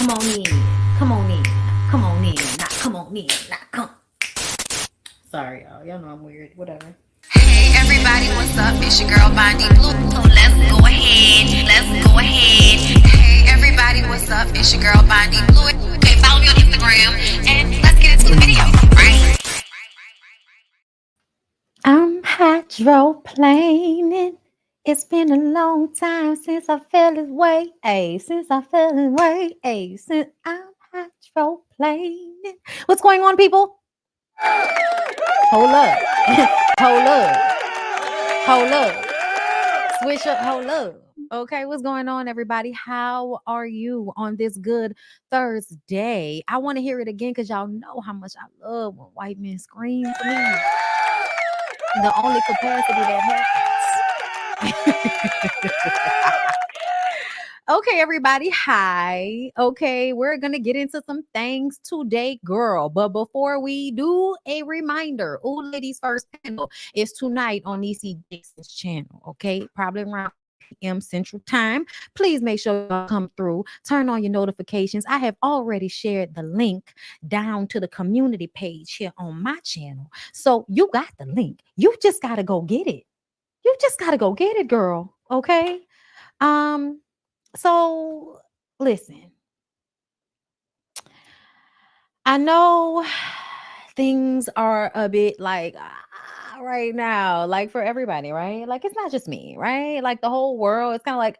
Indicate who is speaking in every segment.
Speaker 1: Come on in. Come on in. Come on in. Not come on in. Not come. Sorry, y'all. Y'all know I'm weird. Whatever.
Speaker 2: Hey everybody, what's up? It's your girl BondyBlue. So let's go ahead. Let's go ahead. Hey everybody, what's up? It's your girl BondyBlue. Okay, follow me on Instagram and let's get into the video, right?
Speaker 1: I'm hydroplaning. It's been a long time since I felt this way. Ay, since I felt this way. Ay, since I'm hydroplaning. What's going on, people? Hold up. Hold up. Hold up. Switch up. Hold up. Okay, what's going on, everybody? How are you on this good Thursday? I want to hear it again because y'all know how much I love when white men scream for me. The only capacity that happens. Okay, everybody. Hi. Okay, we're going to get into some things today, girl. But before we do, a reminder. Ooh, ladies first panel is tonight on Niecy Dixon's channel. Okay, probably around p.m. Central Time. Please make sure y'all come through. Turn on your notifications. I have already shared the link down to the community page here on my channel. So you got the link. You just got to go get it. You just got to go get it, girl. Okay? So listen, I know things are a bit like right now, like for everybody, right? Like it's not just me, right? Like the whole world, it's kind of like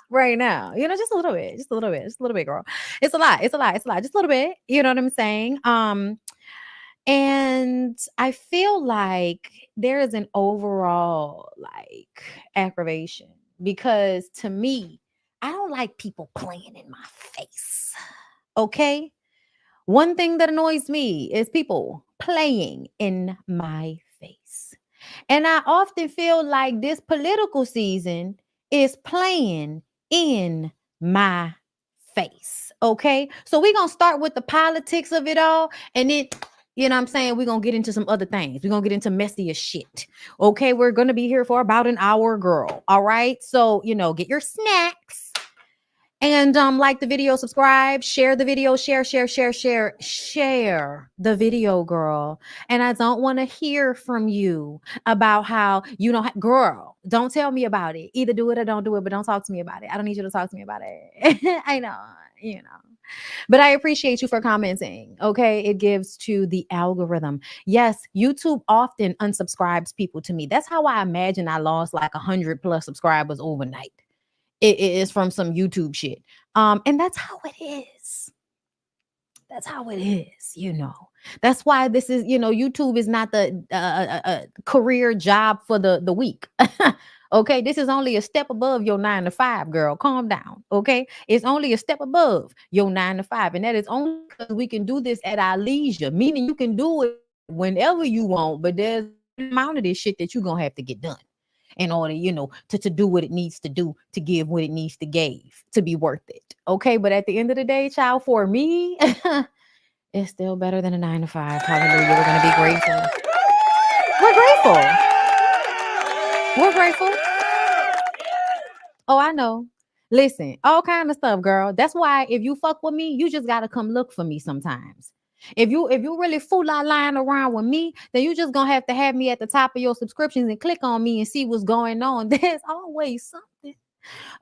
Speaker 1: right now, just a little bit, just a little bit, just a little bit, girl. It's a lot, it's a lot, it's a lot, just a little bit. You know what I'm saying? And I feel like there is an overall like aggravation because to me, I don't like people playing in my face. Okay? One thing that annoys me is people playing in my face. And I often feel like this political season is playing in my face. Okay? So we're going to start with the politics of it all and then you know what I'm saying? We're going to get into some other things. We're going to get into messier shit. Okay, we're going to be here for about an hour, girl. All right? So, get your snacks. And like the video, subscribe, share the video, share the video, girl. And I don't want to hear from you about how you don't girl, don't tell me about it. Either do it or don't do it, but don't talk to me about it. I don't need you to talk to me about it. I know. But I appreciate you for commenting. Okay. It gives to the algorithm. Yes, YouTube often unsubscribes people to me. That's how I imagine I lost like 100+ subscribers overnight. It is from some YouTube shit. And that's how it is. That's how it is, That's why this is, YouTube is not the career job for the week. Okay, this is only a step above your 9 to 5, girl. Calm down. Okay, it's only a step above your 9 to 5, and that is only because we can do this at our leisure. Meaning you can do it whenever you want, but there's an amount of this shit that you're gonna have to get done in order, to do what it needs to do, to give what it needs to give, to be worth it. Okay, but at the end of the day, child, for me, it's still better than a 9 to 5. Hallelujah. We're gonna be grateful. We're grateful. We're grateful. Oh, I know. Listen, all kind of stuff, girl. That's why if you fuck with me, you just gotta come look for me sometimes. If you really fool out lying around with me, then you just gonna have me at the top of your subscriptions and click on me and see what's going on. There's always something.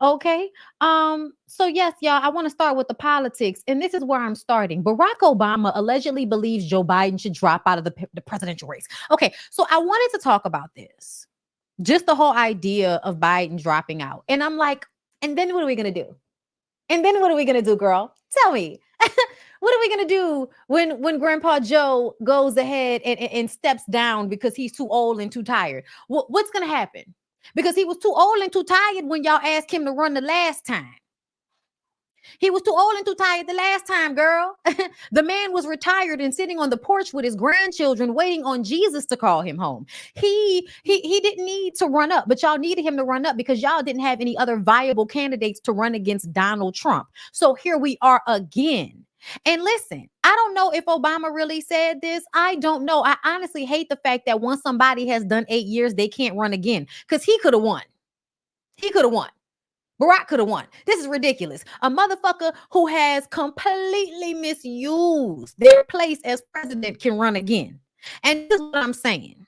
Speaker 1: Okay. So yes, y'all, I want to start with the politics, and this is where I'm starting. Barack Obama allegedly believes Joe Biden should drop out of the presidential race. Okay, so I wanted to talk about this. Just the whole idea of Biden dropping out. And I'm like, and then what are we gonna do? And then what are we gonna do, girl? Tell me. What are we gonna do when Grandpa Joe goes ahead and steps down because he's too old and too tired? What's gonna happen? Because he was too old and too tired when y'all asked him to run the last time. He was too old and too tired the last time, girl. The man was retired and sitting on the porch with his grandchildren waiting on Jesus to call him home. He didn't need to run up, but y'all needed him to run up because y'all didn't have any other viable candidates to run against Donald Trump. So here we are again. And listen, I don't know if Obama really said this. I don't know. I honestly hate the fact that once somebody has done 8 years, they can't run again because he could have won. He could have won. Barack could have won. This is ridiculous. A motherfucker who has completely misused their place as president can run again. And this is what I'm saying.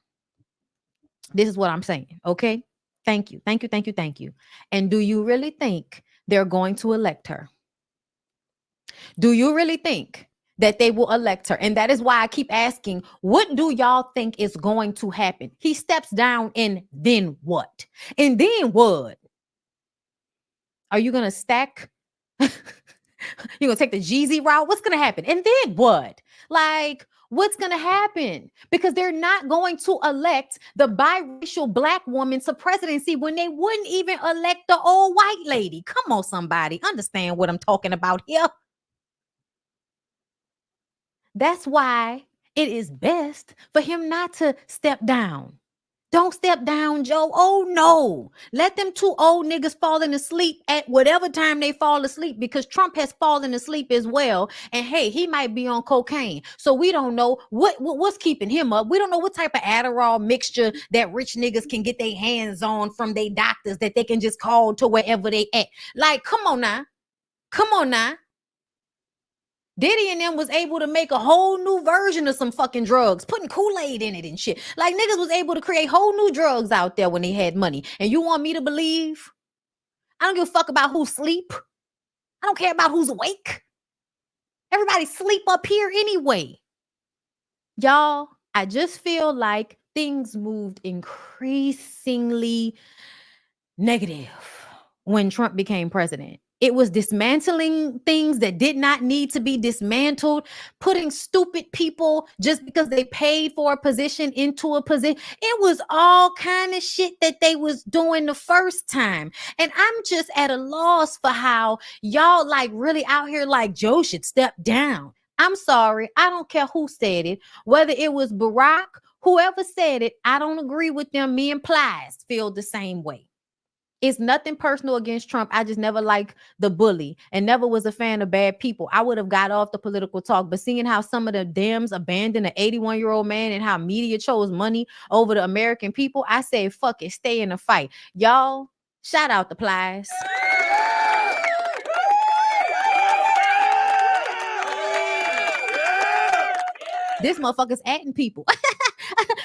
Speaker 1: This is what I'm saying. Okay. Thank you. Thank you. Thank you. Thank you. And do you really think they're going to elect her? Do you really think that they will elect her? And that is why I keep asking, what do y'all think is going to happen? He steps down, and then what? And then what? Are you going to stack? You're going to take the Jeezy route? What's going to happen? And then what? Like, what's going to happen? Because they're not going to elect the biracial black woman to presidency when they wouldn't even elect the old white lady. Come on, somebody. Understand what I'm talking about here. That's why it is best for him not to step down. Don't step down, Joe. Oh, no. Let them two old niggas falling asleep at whatever time they fall asleep, because Trump has fallen asleep as well. And hey, he might be on cocaine. So we don't know what's keeping him up. We don't know what type of Adderall mixture that rich niggas can get their hands on from their doctors that they can just call to wherever they at. Like, come on now. Come on now. Diddy and them was able to make a whole new version of some fucking drugs, putting Kool-Aid in it and shit. Like, niggas was able to create whole new drugs out there when they had money. And you want me to believe? I don't give a fuck about who's sleep. I don't care about who's awake. Everybody sleep up here anyway. Y'all, I just feel like things moved increasingly negative when Trump became president. It was dismantling things that did not need to be dismantled, putting stupid people just because they paid for a position into a position. It was all kind of shit that they was doing the first time. And I'm just at a loss for how y'all like really out here like Joe should step down. I'm sorry. I don't care who said it, whether it was Barack, whoever said it. I don't agree with them. Me and Plies feel the same way. It's nothing personal against Trump. I just never liked the bully and never was a fan of bad people. I would have got off the political talk, but seeing how some of the Dems abandoned an 81-year-old man and how media chose money over the American people, I say, fuck it, stay in the fight. Y'all, shout out the Plies. This motherfucker's adding people.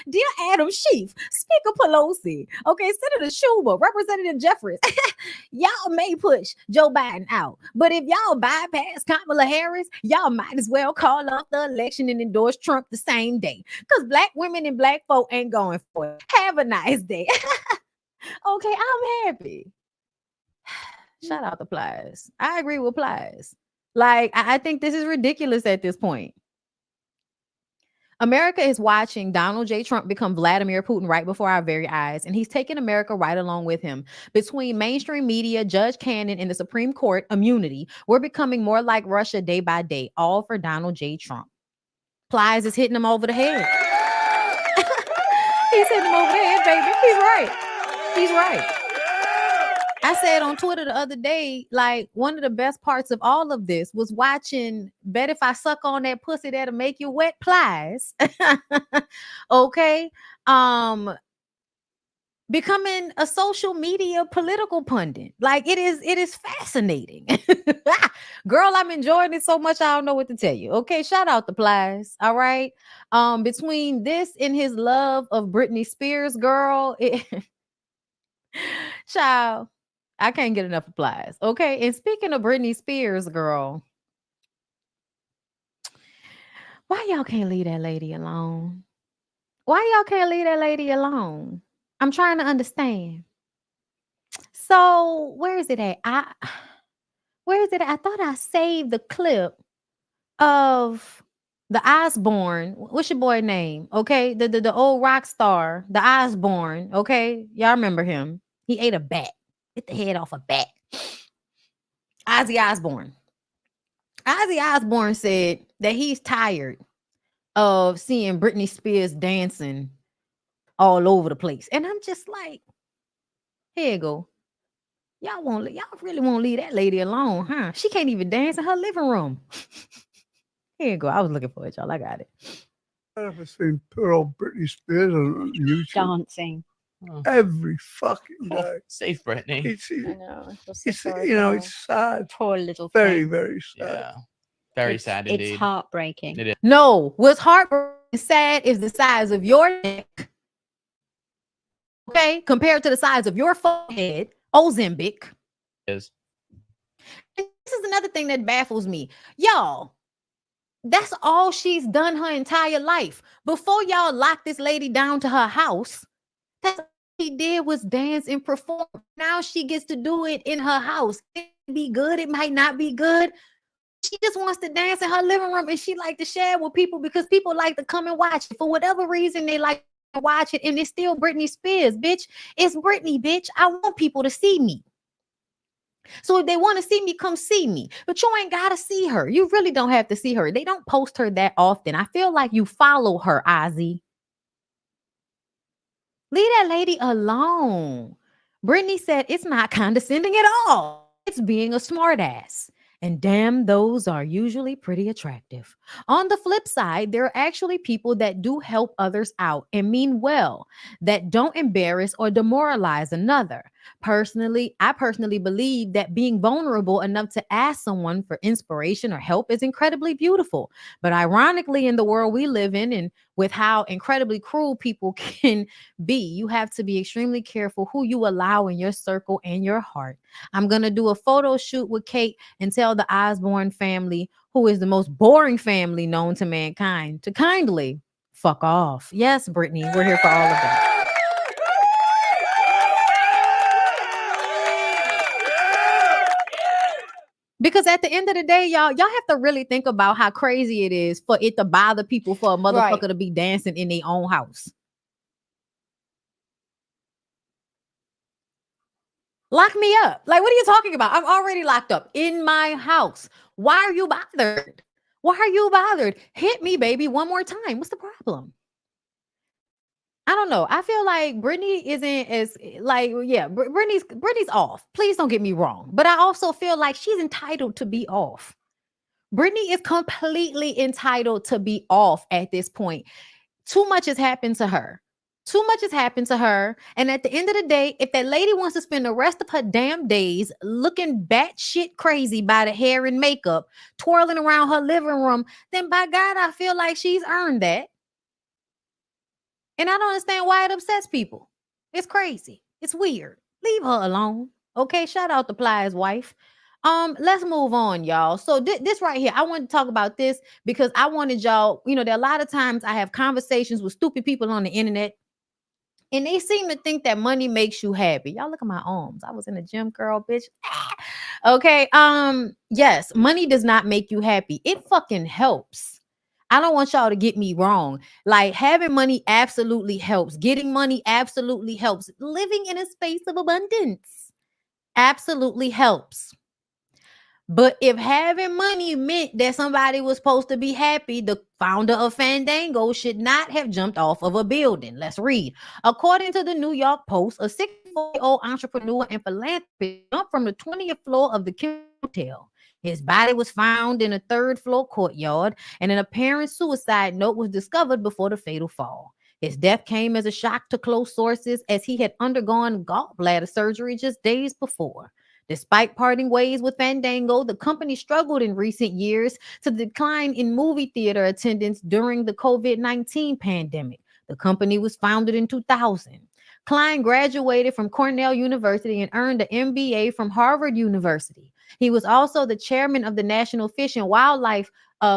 Speaker 1: Dear Adam Schiff, Speaker Pelosi, okay, Senator Schumer, Representative Jeffries, y'all may push Joe Biden out, but if y'all bypass Kamala Harris, y'all might as well call off the election and endorse Trump the same day, because black women and black folk ain't going for it. Have a nice day. Okay, I'm happy. Shout out to Plies. I agree with Plies. Like, I think this is ridiculous at this point. America is watching Donald J. Trump become Vladimir Putin right before our very eyes, and he's taking America right along with him. Between mainstream media, Judge Cannon, and the Supreme Court immunity, we're becoming more like Russia day by day, all for Donald J. Trump. Plies is hitting him over the head. He's hitting him over the head, baby. He's right. He's right. I said on Twitter the other day, like, one of the best parts of all of this was watching Bet If I Suck on That Pussy That'll Make You Wet Plies. Okay. Becoming a social media political pundit. Like, it is fascinating. Girl, I'm enjoying it so much I don't know what to tell you. Okay, shout out to Plies. All right. Between this and his love of Britney Spears, girl, child, I can't get enough of Plies. Okay. And speaking of Britney Spears, girl, why y'all can't leave that lady alone? Why y'all can't leave that lady alone? I'm trying to understand. So where is it at? Where is it at? I thought I saved the clip of the Osborne. What's your boy name? Okay. The old rock star, the Osborne. Okay. Y'all remember him. He ate a bat. Hit the head off a bat. Ozzy Osbourne. Ozzy Osbourne said that he's tired of seeing Britney Spears dancing all over the place. And I'm just like, here you go. Y'all really won't leave that lady alone, huh? She can't even dance in her living room. Here you go. I was looking for it, y'all. I got it.
Speaker 3: I've never seen poor old Britney Spears on YouTube.
Speaker 4: Dancing.
Speaker 3: every fucking day.
Speaker 4: Save Britney.
Speaker 3: It's
Speaker 1: I know. I feel so
Speaker 3: it's
Speaker 1: sorry
Speaker 3: you know
Speaker 1: for
Speaker 3: it's sad,
Speaker 1: poor little
Speaker 3: very
Speaker 1: thing.
Speaker 3: very sad.
Speaker 4: Yeah. Very sad
Speaker 1: It's
Speaker 4: indeed.
Speaker 1: heartbreaking.
Speaker 4: It is.
Speaker 1: No, what's heartbreaking sad is the size of your neck, okay, compared to the size of your forehead, Ozempic.
Speaker 4: Is.
Speaker 1: And this is another thing that baffles me. Y'all, that's all she's done her entire life. Before y'all locked this lady down to her house, that's all she did was dance and perform. Now she gets to do it in her house. It might be good, it might not be good. She just wants to dance in her living room, and she like to share with people because people like to come and watch it. For whatever reason, they like to watch it, and it's still Britney Spears, bitch. It's Britney, bitch. I want people to see me. So if they want to see me, come see me. But you ain't got to see her. You really don't have to see her. They don't post her that often. I feel like you follow her, Ozzy. Leave that lady alone. Britney said it's not condescending at all. It's being a smartass. And damn, those are usually pretty attractive. On the flip side, there are actually people that do help others out and mean well, that don't embarrass or demoralize another. I personally believe that being vulnerable enough to ask someone for inspiration or help is incredibly beautiful. But ironically, in the world we live in and with how incredibly cruel people can be, you have to be extremely careful who you allow in your circle and your heart. I'm going to do a photo shoot with Kate and tell the Osborne family, who is the most boring family known to mankind, to kindly fuck off. Yes, Brittany, we're here for all of that. Because at the end of the day, y'all have to really think about how crazy it is for it to bother people for a motherfucker to be dancing in their own house. Lock me up. Like, what are you talking about? I'm already locked up in my house. Why are you bothered? Why are you bothered? Hit me, baby, one more time. What's the problem? I don't know. I feel like Britney isn't as like, yeah, Britney's off. Please don't get me wrong. But I also feel like she's entitled to be off. Britney is completely entitled to be off at this point. Too much has happened to her. Too much has happened to her. And at the end of the day, if that lady wants to spend the rest of her damn days looking batshit crazy by the hair and makeup, twirling around her living room, then by God, I feel like she's earned that. And I don't understand why it upsets people. It's crazy. It's weird. Leave her alone. Okay, shout out to Ply's wife. Let's move on, y'all. So this right here, I want to talk about this because I wanted y'all, there are a lot of times I have conversations with stupid people on the internet, and they seem to think that money makes you happy. Y'all look at my arms. I was in the gym, girl, bitch. Okay. Yes, money does not make you happy. It fucking helps. I don't want y'all to get me wrong. Like, having money absolutely helps. Getting money absolutely helps. Living in a space of abundance absolutely helps. But if having money meant that somebody was supposed to be happy, the founder of Fandango should not have jumped off of a building. Let's read. According to the New York Post, a 64-year-old entrepreneur and philanthropist jumped from the 20th floor of the Kim Hotel. His body was found in a third floor courtyard, and an apparent suicide note was discovered before the fatal fall. His death came as a shock to close sources, as he had undergone gallbladder surgery just days before. Despite parting ways with Fandango, the company struggled in recent years to decline in movie theater attendance during the COVID-19 pandemic. The company was founded in 2000. Klein graduated from Cornell University and earned an MBA from Harvard University. He was also the chairman of the National Fish and Wildlife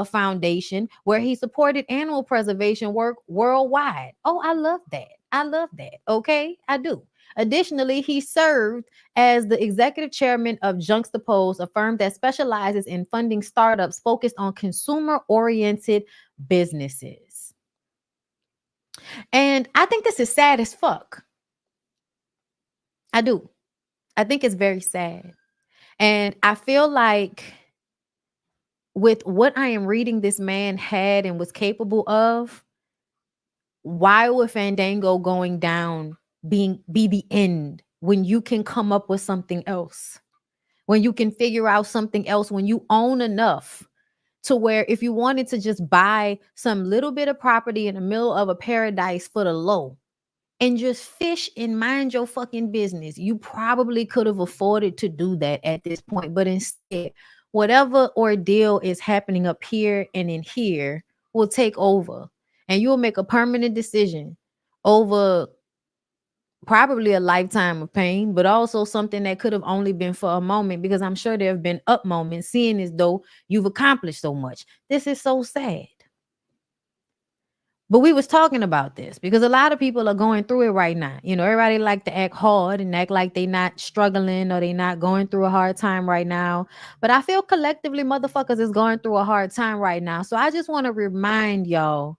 Speaker 1: Foundation, where he supported animal preservation work worldwide. Oh, I love that. I love that. Okay, I do. Additionally, he served as the executive chairman of Juxtapose, a firm that specializes in funding startups focused on consumer-oriented businesses. And I think this is sad as fuck. I do. I think it's very sad. And I feel like with what I am reading this man had and was capable of, why would Fandango going down be the end when you can come up with something else? When you can figure out something else, when you own enough to where if you wanted to just buy some little bit of property in the middle of a paradise for the low, and just fish and mind your fucking business. You probably could have afforded to do that at this point, but instead, whatever ordeal is happening up here and in here will take over, and you'll make a permanent decision over probably a lifetime of pain, but also something that could have only been for a moment, because I'm sure there have been up moments seeing as though you've accomplished so much. This is so sad. But we was talking about this because a lot of people are going through it right now. You know, everybody like to act hard and act like they not struggling or they not going through a hard time right now. But I feel collectively motherfuckers is going through a hard time right now. So I just want to remind y'all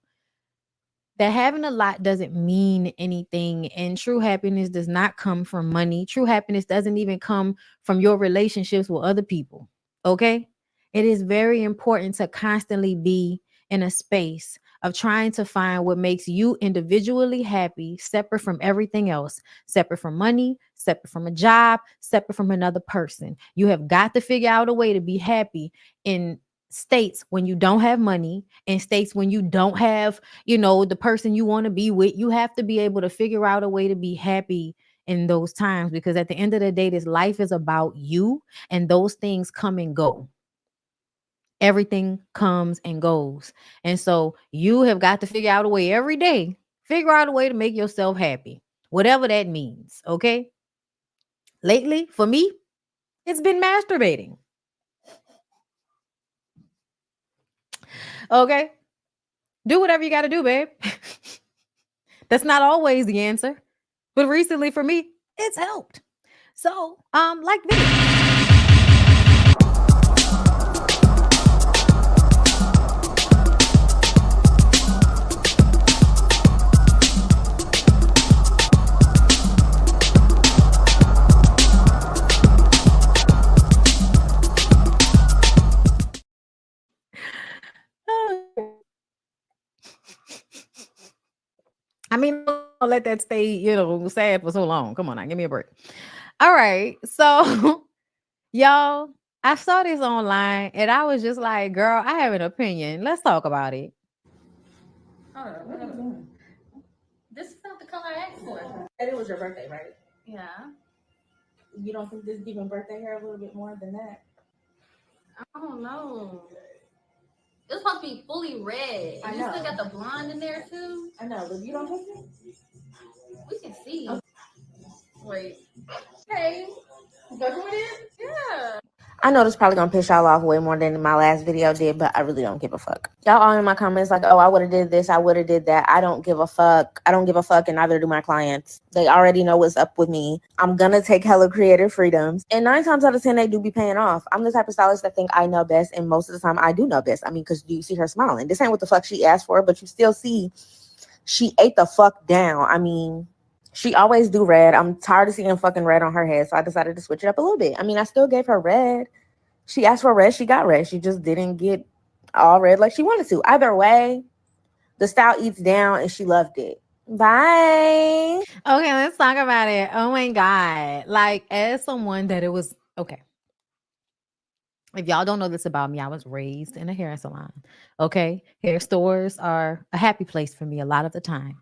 Speaker 1: that having a lot doesn't mean anything, and true happiness does not come from money. True happiness doesn't even come from your relationships with other people. Okay? It is very important to constantly be in a space of trying to find what makes you individually happy, separate from everything else, separate from money, separate from a job, separate from another person. You have got to figure out a way to be happy in states when you don't have money, in states when you don't have, the person you want to be with. You have to be able to figure out a way to be happy in those times, because at the end of the day, this life is about you, and those things come and go. Everything comes and goes. And so you have got to figure out a way every day, figure out a way to make yourself happy, whatever that means. Okay. Lately, for me, it's been masturbating. Okay. Do whatever you got to do, babe. That's not always the answer, but recently for me, it's helped. So, like this. I mean, don't let that stay, sad for so long. Come on now, give me a break. All right. So, y'all, I saw this online and I was just like, girl, I have an opinion. Let's talk about it.
Speaker 5: This is not the color I asked for.
Speaker 6: And it was your birthday, right?
Speaker 5: Yeah.
Speaker 6: You don't think this giving birthday hair a little bit more than that?
Speaker 5: I don't know. It's supposed to be fully red.
Speaker 6: I
Speaker 5: You
Speaker 6: know.
Speaker 5: still got the blonde in there too.
Speaker 6: I know, but you don't think it?
Speaker 5: We can see.
Speaker 6: Okay.
Speaker 5: Wait.
Speaker 6: Hey, you fucking with it?
Speaker 5: Yeah.
Speaker 6: I know this probably gonna piss y'all off way more than my last video did, but I really don't give a fuck. Y'all all in my comments like, oh, I would have did this, I would have did that. I don't give a fuck. I don't give a fuck, and neither do my clients. They already know what's up with me. I'm gonna take hella creative freedoms, and 9 times out of 10 they do be paying off. I'm the type of stylist that think I know best, and most of the time I do know best. I mean, because you see her smiling. This ain't what the fuck she asked for, but you still see she ate the fuck down. I mean, she always do red. I'm tired of seeing fucking red on her head, so I decided to switch it up a little bit. I mean, I still gave her red. She asked for red, she got red. She just didn't get all red like she wanted to. Either way, the style eats down and she loved it. Bye.
Speaker 1: Okay, let's talk about it. Oh my God. Like, as someone that it was, okay. If y'all don't know this about me, I was raised in a hair salon. Okay. Hair stores are a happy place for me a lot of the time.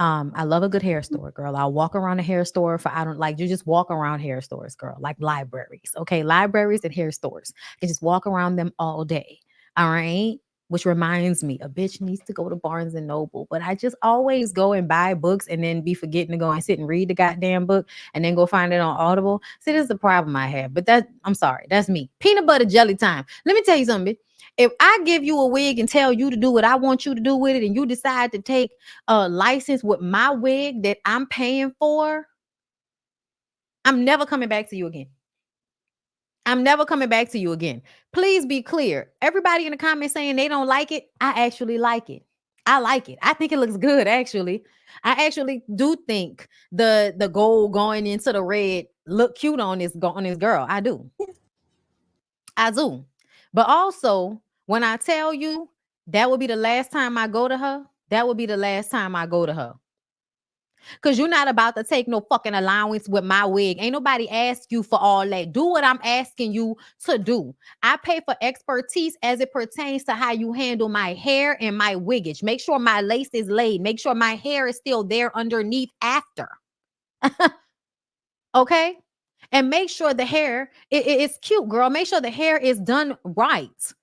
Speaker 1: I love a good hair store, girl. I'll walk around a hair store for I don't like you just walk around hair stores, girl, like libraries. Okay, libraries and hair stores. You just walk around them all day. All right. Which reminds me, a bitch needs to go to Barnes and Noble, but I just always go and buy books and then be forgetting to go and sit and read the goddamn book and then go find it on Audible. See, this is the problem I have, but I'm sorry, that's me. Peanut butter jelly time. Let me tell you something, bitch. If I give you a wig and tell you to do what I want you to do with it, and you decide to take a license with my wig that I'm paying for, I'm never coming back to you again. I'm never coming back to you again. Please be clear. Everybody in the comments saying they don't like it, I actually like it. I like it. I think it looks good, actually. I actually do think the gold going into the red look cute on this girl. I do. I do. But also, when I tell you that would be the last time I go to her, that would be the last time I go to her. Because you're not about to take no fucking allowance with my wig. Ain't nobody ask you for all that. Do what I'm asking you to do. I pay for expertise as it pertains to how you handle my hair and my wiggage. Make sure my lace is laid. Make sure my hair is still there underneath after. Okay? And make sure the hair is cute, girl. Make sure the hair is done right.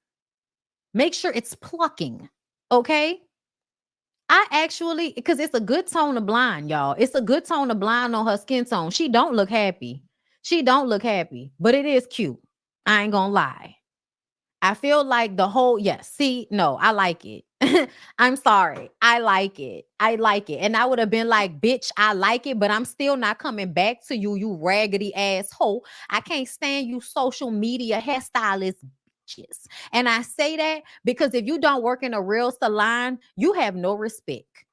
Speaker 1: Make sure it's plucking. Okay? I actually, because it's a good tone of blonde, y'all. It's a good tone of blonde on her skin tone. She don't look happy. She don't look happy, but it is cute. I ain't gonna lie. I feel like the whole, yes, see, no, I like it. I'm sorry. I like it. I like it. And I would have been like, bitch, I like it, but I'm still not coming back to you, you raggedy asshole. I can't stand you social media hairstylist bitches. And I say that because if you don't work in a real salon, you have no respect.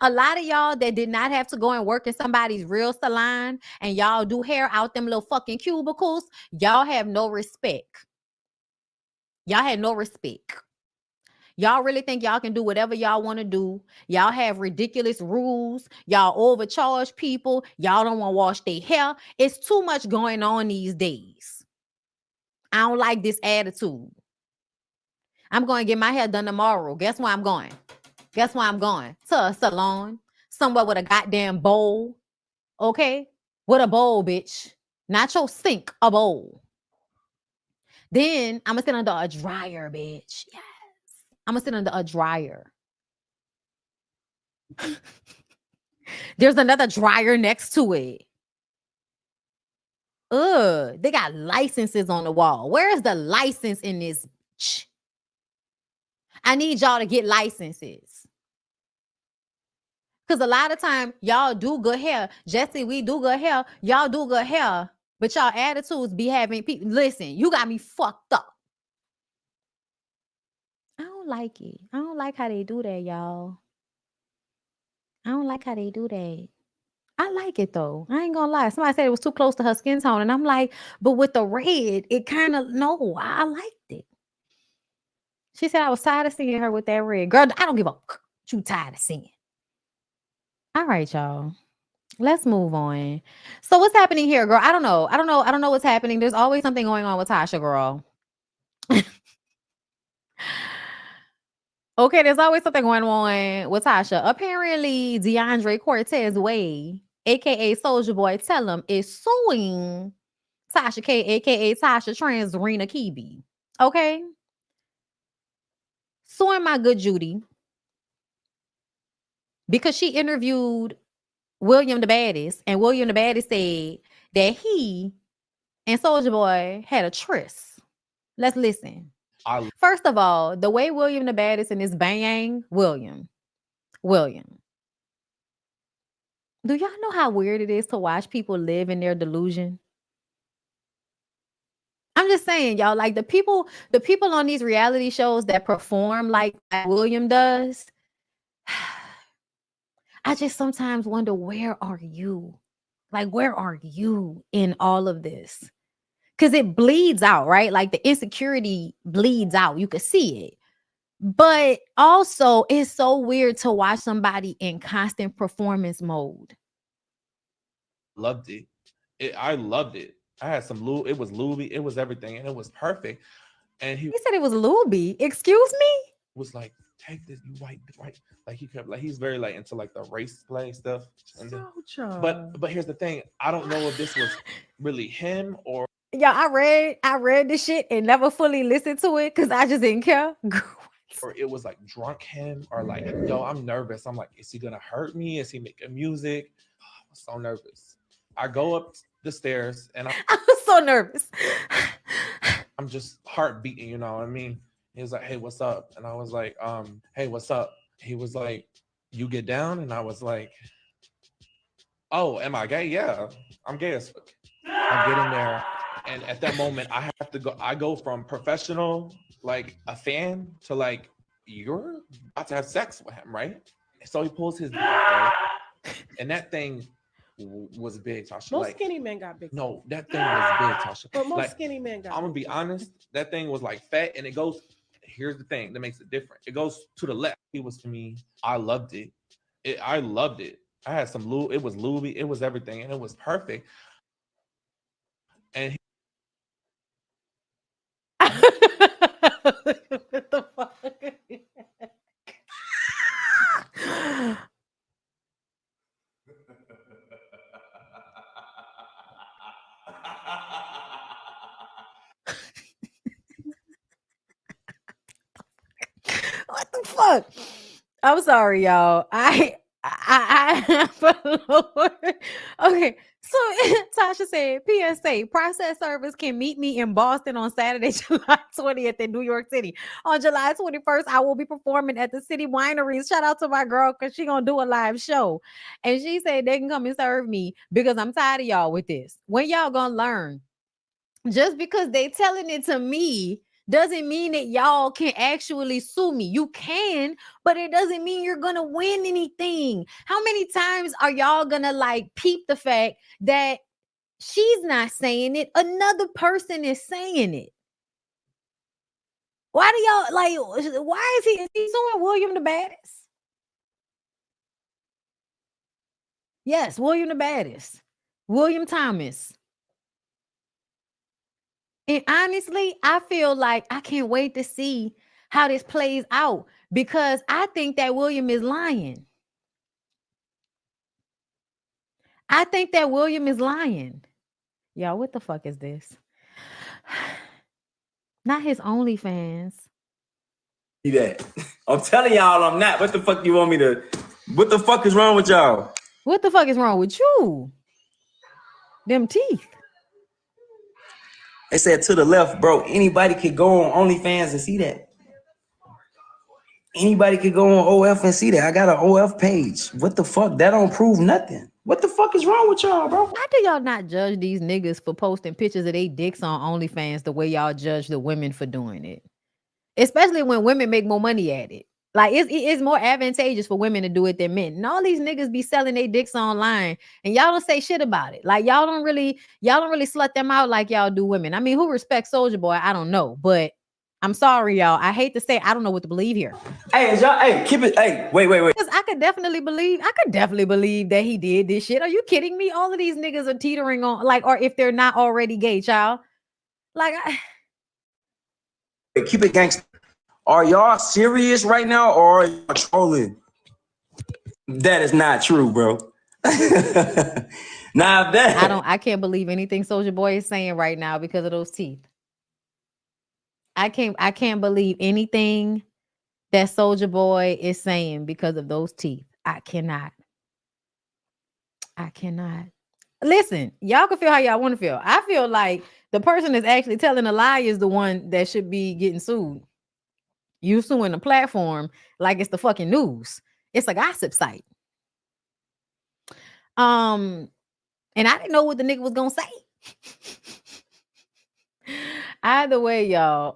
Speaker 1: A lot of y'all that did not have to go and work in somebody's real salon and y'all do hair out them little fucking cubicles, y'all have no respect. Y'all had no respect. Y'all really think y'all can do whatever y'all want to do. Y'all have ridiculous rules. Y'all overcharge people. Y'all don't want to wash their hair. It's too much going on these days. I don't like this attitude. I'm going to get my hair done tomorrow. Guess where I'm going? Guess where I'm going? To a salon. Somewhere with a goddamn bowl. Okay? With a bowl, bitch. Not your sink, a bowl. Then I'm going to sit under a dryer, bitch. Yes. I'm going to sit under a dryer. There's another dryer next to it. Ugh, they got licenses on the wall. Where is the license in this bitch? I need y'all to get licenses. Because a lot of time, y'all do good hair. Jesse, we do good hair. Y'all do good hair. But y'all attitudes be having people. Listen, you got me fucked up. I don't like it. I don't like how they do that, y'all. I don't like how they do that. I like it though. I ain't gonna lie. Somebody said it was too close to her skin tone. And I'm like, but with the red, it kind of, no, I liked it. She said I was tired of seeing her with that red. Girl, I don't give a fuck. You tired of seeing. All right, y'all. Let's move on. So what's happening here, girl? I don't know. I don't know what's happening. There's always something going on with Tasha, girl. Okay, there's always something going on with Tasha. Apparently, DeAndre Cortez Way, aka Soulja Boy, tell him is suing Tasha K, aka Tasha Trans Rena Kibi. Okay, suing my good Judy because she interviewed William the Baddest, and William the Baddest said that he and Soulja Boy had a tryst. Let's listen. First of all, the way William the Baddest and his bang, William. Do y'all know how weird it is to watch people live in their delusion? I'm just saying, y'all, like the people on these reality shows that perform like William does, I just sometimes wonder, where are you? Like, where are you in all of this? Because it bleeds out, right? Like the insecurity bleeds out. You can see it. But also, it's so weird to watch somebody in constant performance mode.
Speaker 7: Loved it. I loved it. I had some Louis. It was Louis. It was everything, and it was perfect. And he
Speaker 1: said it was Louis. Excuse me?
Speaker 7: Was like, take this, you white. Like he kept like he's very like into like the race play stuff. And then, but here's the thing. I don't know if this was really him or.
Speaker 1: Yeah, I read this shit and never fully listened to it because I just didn't care.
Speaker 7: Or it was like drunk him, or like, yo, I'm nervous. I'm like, is he gonna hurt me? Is he making music? Oh, I was so nervous. I go up the stairs and
Speaker 1: I was so nervous.
Speaker 7: I'm just heart beating, you know what I mean? He was like, hey, what's up? And I was like, hey, what's up? He was like, you get down? And I was like, oh, am I gay? Yeah, I'm gay as fuck. I'm getting there. And at that moment, I go from professional, like a fan, to like, you're about to have sex with him, right? So he pulls his dick out, right? And that thing was big, Tasha.
Speaker 8: Most skinny men got big.
Speaker 7: No, that thing was big, Tasha.
Speaker 8: But most
Speaker 7: like,
Speaker 8: skinny men got.
Speaker 7: I'm gonna be honest. That thing was like fat, and it goes. Here's the thing that makes it different. It goes to the left. It was to me. I loved it, I loved it. I had some Louis. It was Louis. It was everything, and it was perfect. And
Speaker 1: what the fuck? What the fuck? I'm sorry, y'all. Okay. So Tasha said, PSA, process service can meet me in Boston on Saturday, July 20th in New York City. On July 21st, I will be performing at the City Wineries. Shout out to my girl because she gonna do a live show. And she said they can come and serve me because I'm tired of y'all with this. When y'all gonna learn? Just because they telling it to me doesn't mean that y'all can actually sue me. You can, but it doesn't mean you're gonna win anything. How many times are y'all gonna like peep the fact that she's not saying it, another person is saying it? Why do y'all like, why is he suing William the Baddest? Yes, William the Baddest. William Thomas. And honestly, I feel like I can't wait to see how this plays out because I think that William is lying. I think that William is lying. Y'all, what the fuck is this? Not his OnlyFans.
Speaker 8: That. I'm telling y'all I'm not. What the fuck you want me to? What the fuck is wrong with y'all?
Speaker 1: What the fuck is wrong with you? Them teeth.
Speaker 8: They said to the left, bro. Anybody could go on OnlyFans and see that. Anybody could go on OF and see that. I got an OF page. What the fuck? That don't prove nothing. What the fuck is wrong with y'all, bro?
Speaker 1: Why do y'all not judge these niggas for posting pictures of their dicks on OnlyFans the way y'all judge the women for doing it? Especially when women make more money at it. Like it's more advantageous for women to do it than men. And all these niggas be selling their dicks online and y'all don't say shit about it. Like y'all don't really slut them out like y'all do women. I mean, who respects Soulja Boy? I don't know, but I'm sorry, y'all. I hate to say I don't know what to believe here.
Speaker 8: Hey, y'all, hey, keep it. Hey, wait.
Speaker 1: Because I could definitely believe that he did this shit. Are you kidding me? All of these niggas are teetering on, like, or if they're not already gay, child. Like
Speaker 8: keep it gangster. Are y'all serious right now or are y'all trolling? That is not true, bro. Nah, that
Speaker 1: I can't believe anything Soulja Boy is saying right now because of those teeth. I can't believe anything that Soulja Boy is saying because of those teeth. I cannot. Listen, y'all can feel how y'all want to feel. I feel like the person that's actually telling a lie is the one that should be getting sued. You suing the platform like it's the fucking news. It's a gossip site. And I didn't know what the nigga was gonna say. Either way, y'all,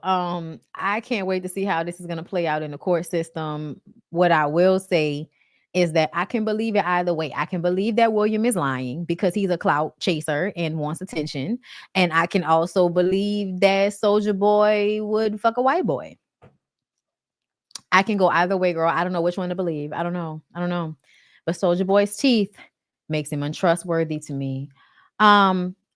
Speaker 1: I can't wait to see how this is gonna play out in the court system. What I will say is that I can believe it either way. I can believe that William is lying because he's a clout chaser and wants attention. And I can also believe that Soulja Boy would fuck a white boy. I can go either way, girl. I don't know which one to believe. I don't know. But Soulja Boy's teeth makes him untrustworthy to me.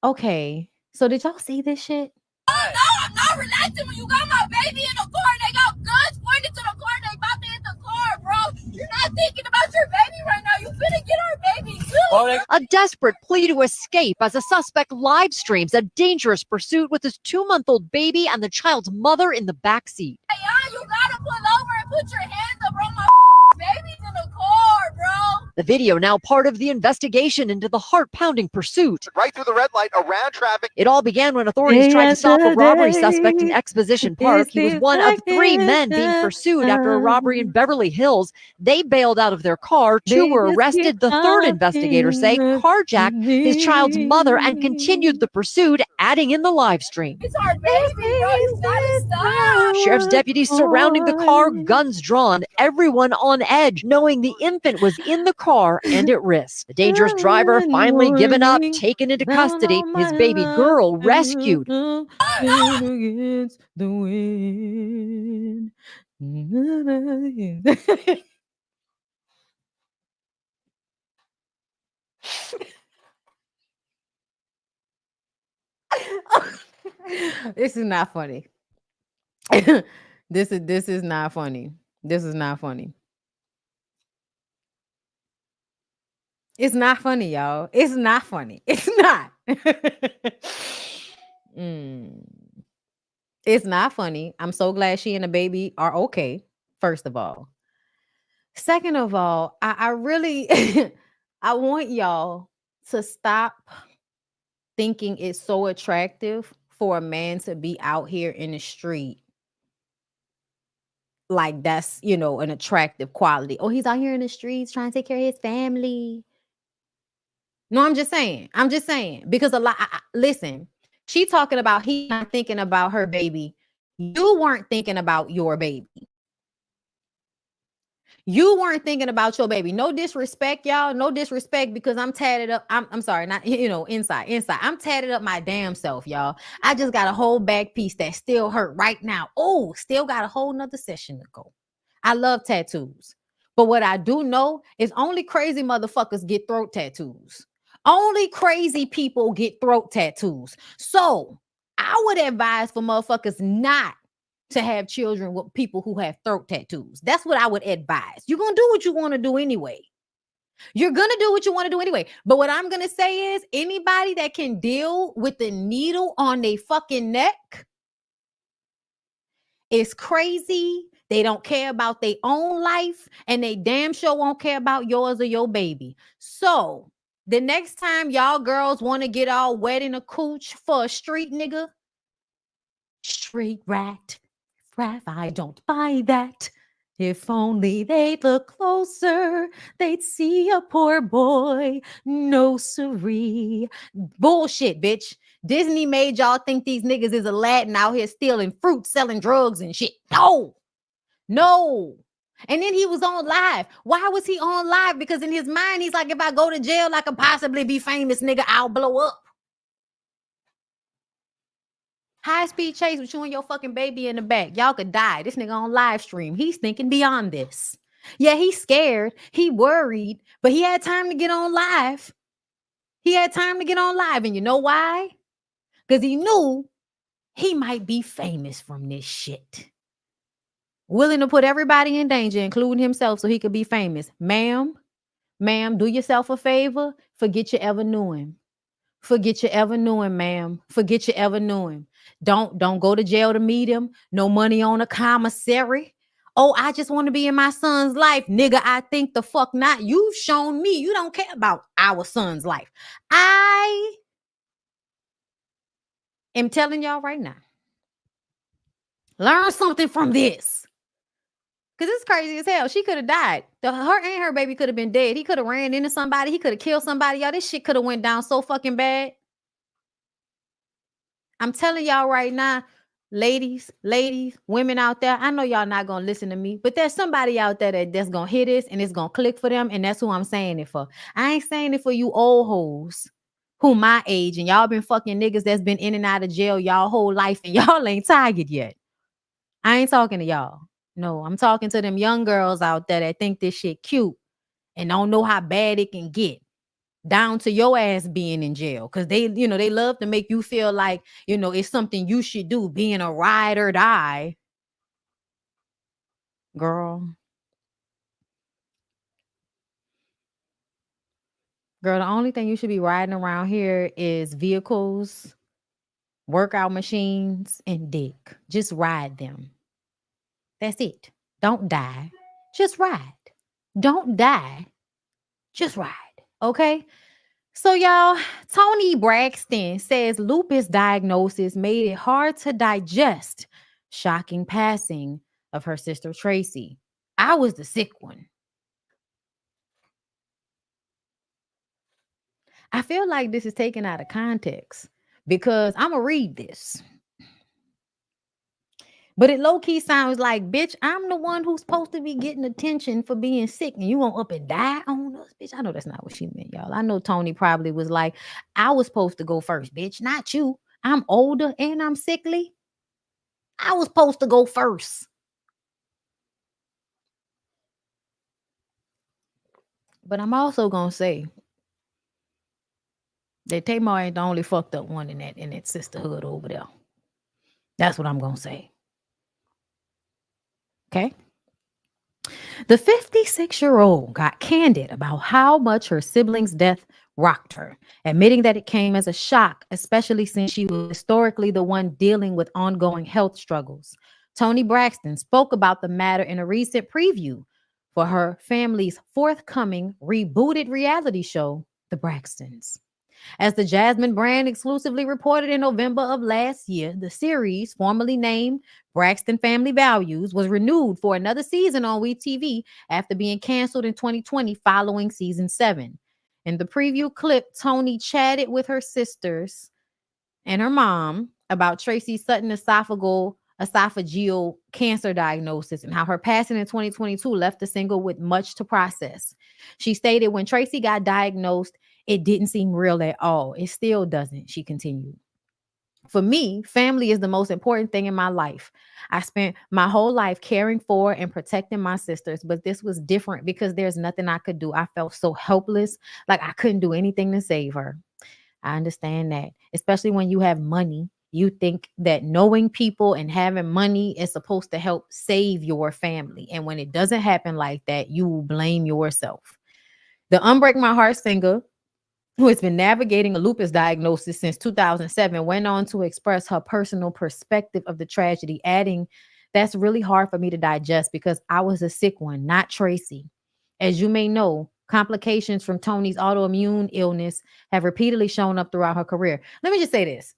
Speaker 1: Okay. So did y'all see this shit?
Speaker 5: Oh no, I'm not relaxing when you got my baby in the car and they got guns pointed to the car and they about to hit the car, bro. You're not thinking about your baby right now. You finna get our baby too.
Speaker 9: A desperate plea to escape as a suspect live streams a dangerous pursuit with his 2-month-old baby and the child's mother in the backseat.
Speaker 5: Hey, you gotta pull over and put your hands up, bro. My baby's in the car, bro.
Speaker 9: The video now part of the investigation into the heart-pounding pursuit.
Speaker 10: Right through the red light, around traffic.
Speaker 9: It all began when authorities tried to stop a robbery suspect in Exposition Park. He was one of 3 men being pursued after a robbery in Beverly Hills. They bailed out of their car. 2 were arrested. The third investigators say carjacked his child's mother and continued the pursuit, adding in the live stream.
Speaker 5: It's our baby, bro. You gotta stop.
Speaker 9: Sheriff's deputies surrounding the car, guns drawn, everyone on edge, knowing the infant was in the car and at risk. The dangerous driver finally given up, taken into custody, his baby girl rescued.
Speaker 1: Against the wind. This is not funny. This is not funny. This is not funny. It's not funny, y'all. It's not funny. It's not. Mm. It's not funny. I'm so glad she and the baby are okay, first of all. Second of all, I really I want y'all to stop thinking it's so attractive for a man to be out here in the street. Like that's, an attractive quality. Oh, he's out here in the streets trying to take care of his family. No, I'm just saying. I'm just saying because a lot. Listen, she talking about he not thinking about her baby. You weren't thinking about your baby. You weren't thinking about your baby. No disrespect, y'all. No disrespect because I'm tatted up. I'm sorry, not inside. I'm tatted up my damn self, y'all. I just got a whole back piece that still hurt right now. Oh, still got a whole nother session to go. I love tattoos. But what I do know is only crazy motherfuckers get throat tattoos. Only crazy people get throat tattoos. So I would advise for motherfuckers not to have children with people who have throat tattoos. That's what I would advise. You're going to do what you want to do anyway. You're going to do what you want to do anyway. But what I'm going to say is anybody that can deal with the needle on their fucking neck is crazy. They don't care about their own life and they damn sure won't care about yours or your baby. So the next time y'all girls want to get all wet in a cooch for a street nigga, straight rat. I don't buy that. If only they'd look closer, they'd see a poor boy. No siree. Bullshit, bitch. Disney made y'all think these niggas is Aladdin out here stealing fruit, selling drugs and shit. No. And then he was on live. Why was he on live? Because in his mind, he's like, if I go to jail, I could possibly be famous, nigga. I'll blow up. High-speed chase with you and your fucking baby in the back. Y'all could die. This nigga on live stream. He's thinking beyond this. Yeah, he's scared. He worried. But he had time to get on live. And you know why? Because he knew he might be famous from this shit. Willing to put everybody in danger, including himself, so he could be famous. Ma'am, do yourself a favor. Forget you ever knew him. Ma'am. Forget you ever knew him. Don't go to jail to meet him. No money on a commissary. Oh, I just want to be in my son's life. Nigga, I think the fuck not. You've shown me you don't care about our son's life. I am telling y'all right now. Learn something from this. Because it's crazy as hell. She could have died. Her and her baby could have been dead. He could have ran into somebody. He could have killed somebody. Y'all, this shit could have went down so fucking bad. I'm telling y'all right now, ladies, women out there, I know y'all not going to listen to me, but there's somebody out there that's going to hear this and it's going to click for them, and that's who I'm saying it for. I ain't saying it for you old hoes who my age and y'all been fucking niggas that's been in and out of jail y'all whole life and y'all ain't tired yet. I ain't talking to y'all. No, I'm talking to them young girls out there that think this shit cute and don't know how bad it can get. Down to your ass being in jail because they love to make you feel like it's something you should do, being a ride or die. Girl, the only thing you should be riding around here is vehicles, workout machines, and dick. Just ride them. That's it. Don't die. Just ride. Don't die. Just ride. Okay? So y'all, Toni Braxton says lupus diagnosis made it hard to digest shocking passing of her sister Tracy. I was the sick one. I feel like this is taken out of context because I'm going to read this. But it low-key sounds like, bitch, I'm the one who's supposed to be getting attention for being sick, and you won't up and die on us, bitch. I know that's not what she meant, y'all. I know Toni probably was like, I was supposed to go first, bitch, not you. I'm older and I'm sickly. I was supposed to go first. But I'm also going to say that Tamar ain't the only fucked up one in that sisterhood over there. That's what I'm going to say. Okay. The 56-year-old got candid about how much her sibling's death rocked her, admitting that it came as a shock, especially since she was historically the one dealing with ongoing health struggles. Toni Braxton spoke about the matter in a recent preview for her family's forthcoming rebooted reality show, The Braxtons. As the Jasmine brand exclusively reported in November of last year, the series, formerly named Braxton Family Values, was renewed for another season on WeTV after being canceled in 2020 following season 7. In the preview clip, Toni chatted with her sisters and her mom about Tracy Sutton esophageal cancer diagnosis and how her passing in 2022 left the single with much to process. She stated when Tracy got diagnosed, it didn't seem real at all. It still doesn't, she continued. For me, family is the most important thing in my life. I spent my whole life caring for and protecting my sisters, but this was different because there's nothing I could do. I felt so helpless, like I couldn't do anything to save her. I understand that, especially when you have money. You think that knowing people and having money is supposed to help save your family. And when it doesn't happen like that, you will blame yourself. The Unbreak My Heart singer, who has been navigating a lupus diagnosis since 2007, went on to express her personal perspective of the tragedy, adding, "That's really hard for me to digest because I was a sick one, not Tracy. As you may know, complications from Toni's autoimmune illness have repeatedly shown up throughout her career." Let me just say this.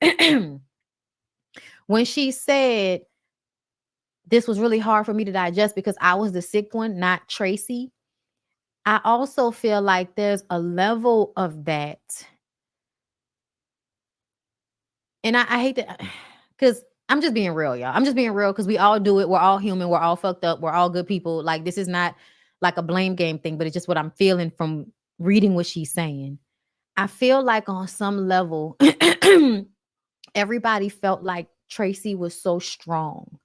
Speaker 1: When she said, "This was really hard for me to digest because I was the sick one, not Tracy," I also feel like there's a level of that. And I hate that because I'm just being real, y'all. I'm just being real because we all do it. We're all human. We're all fucked up. We're all good people. Like, this is not like a blame game thing, but it's just what I'm feeling from reading what she's saying. I feel like on some level, everybody felt like Tracy was so strong.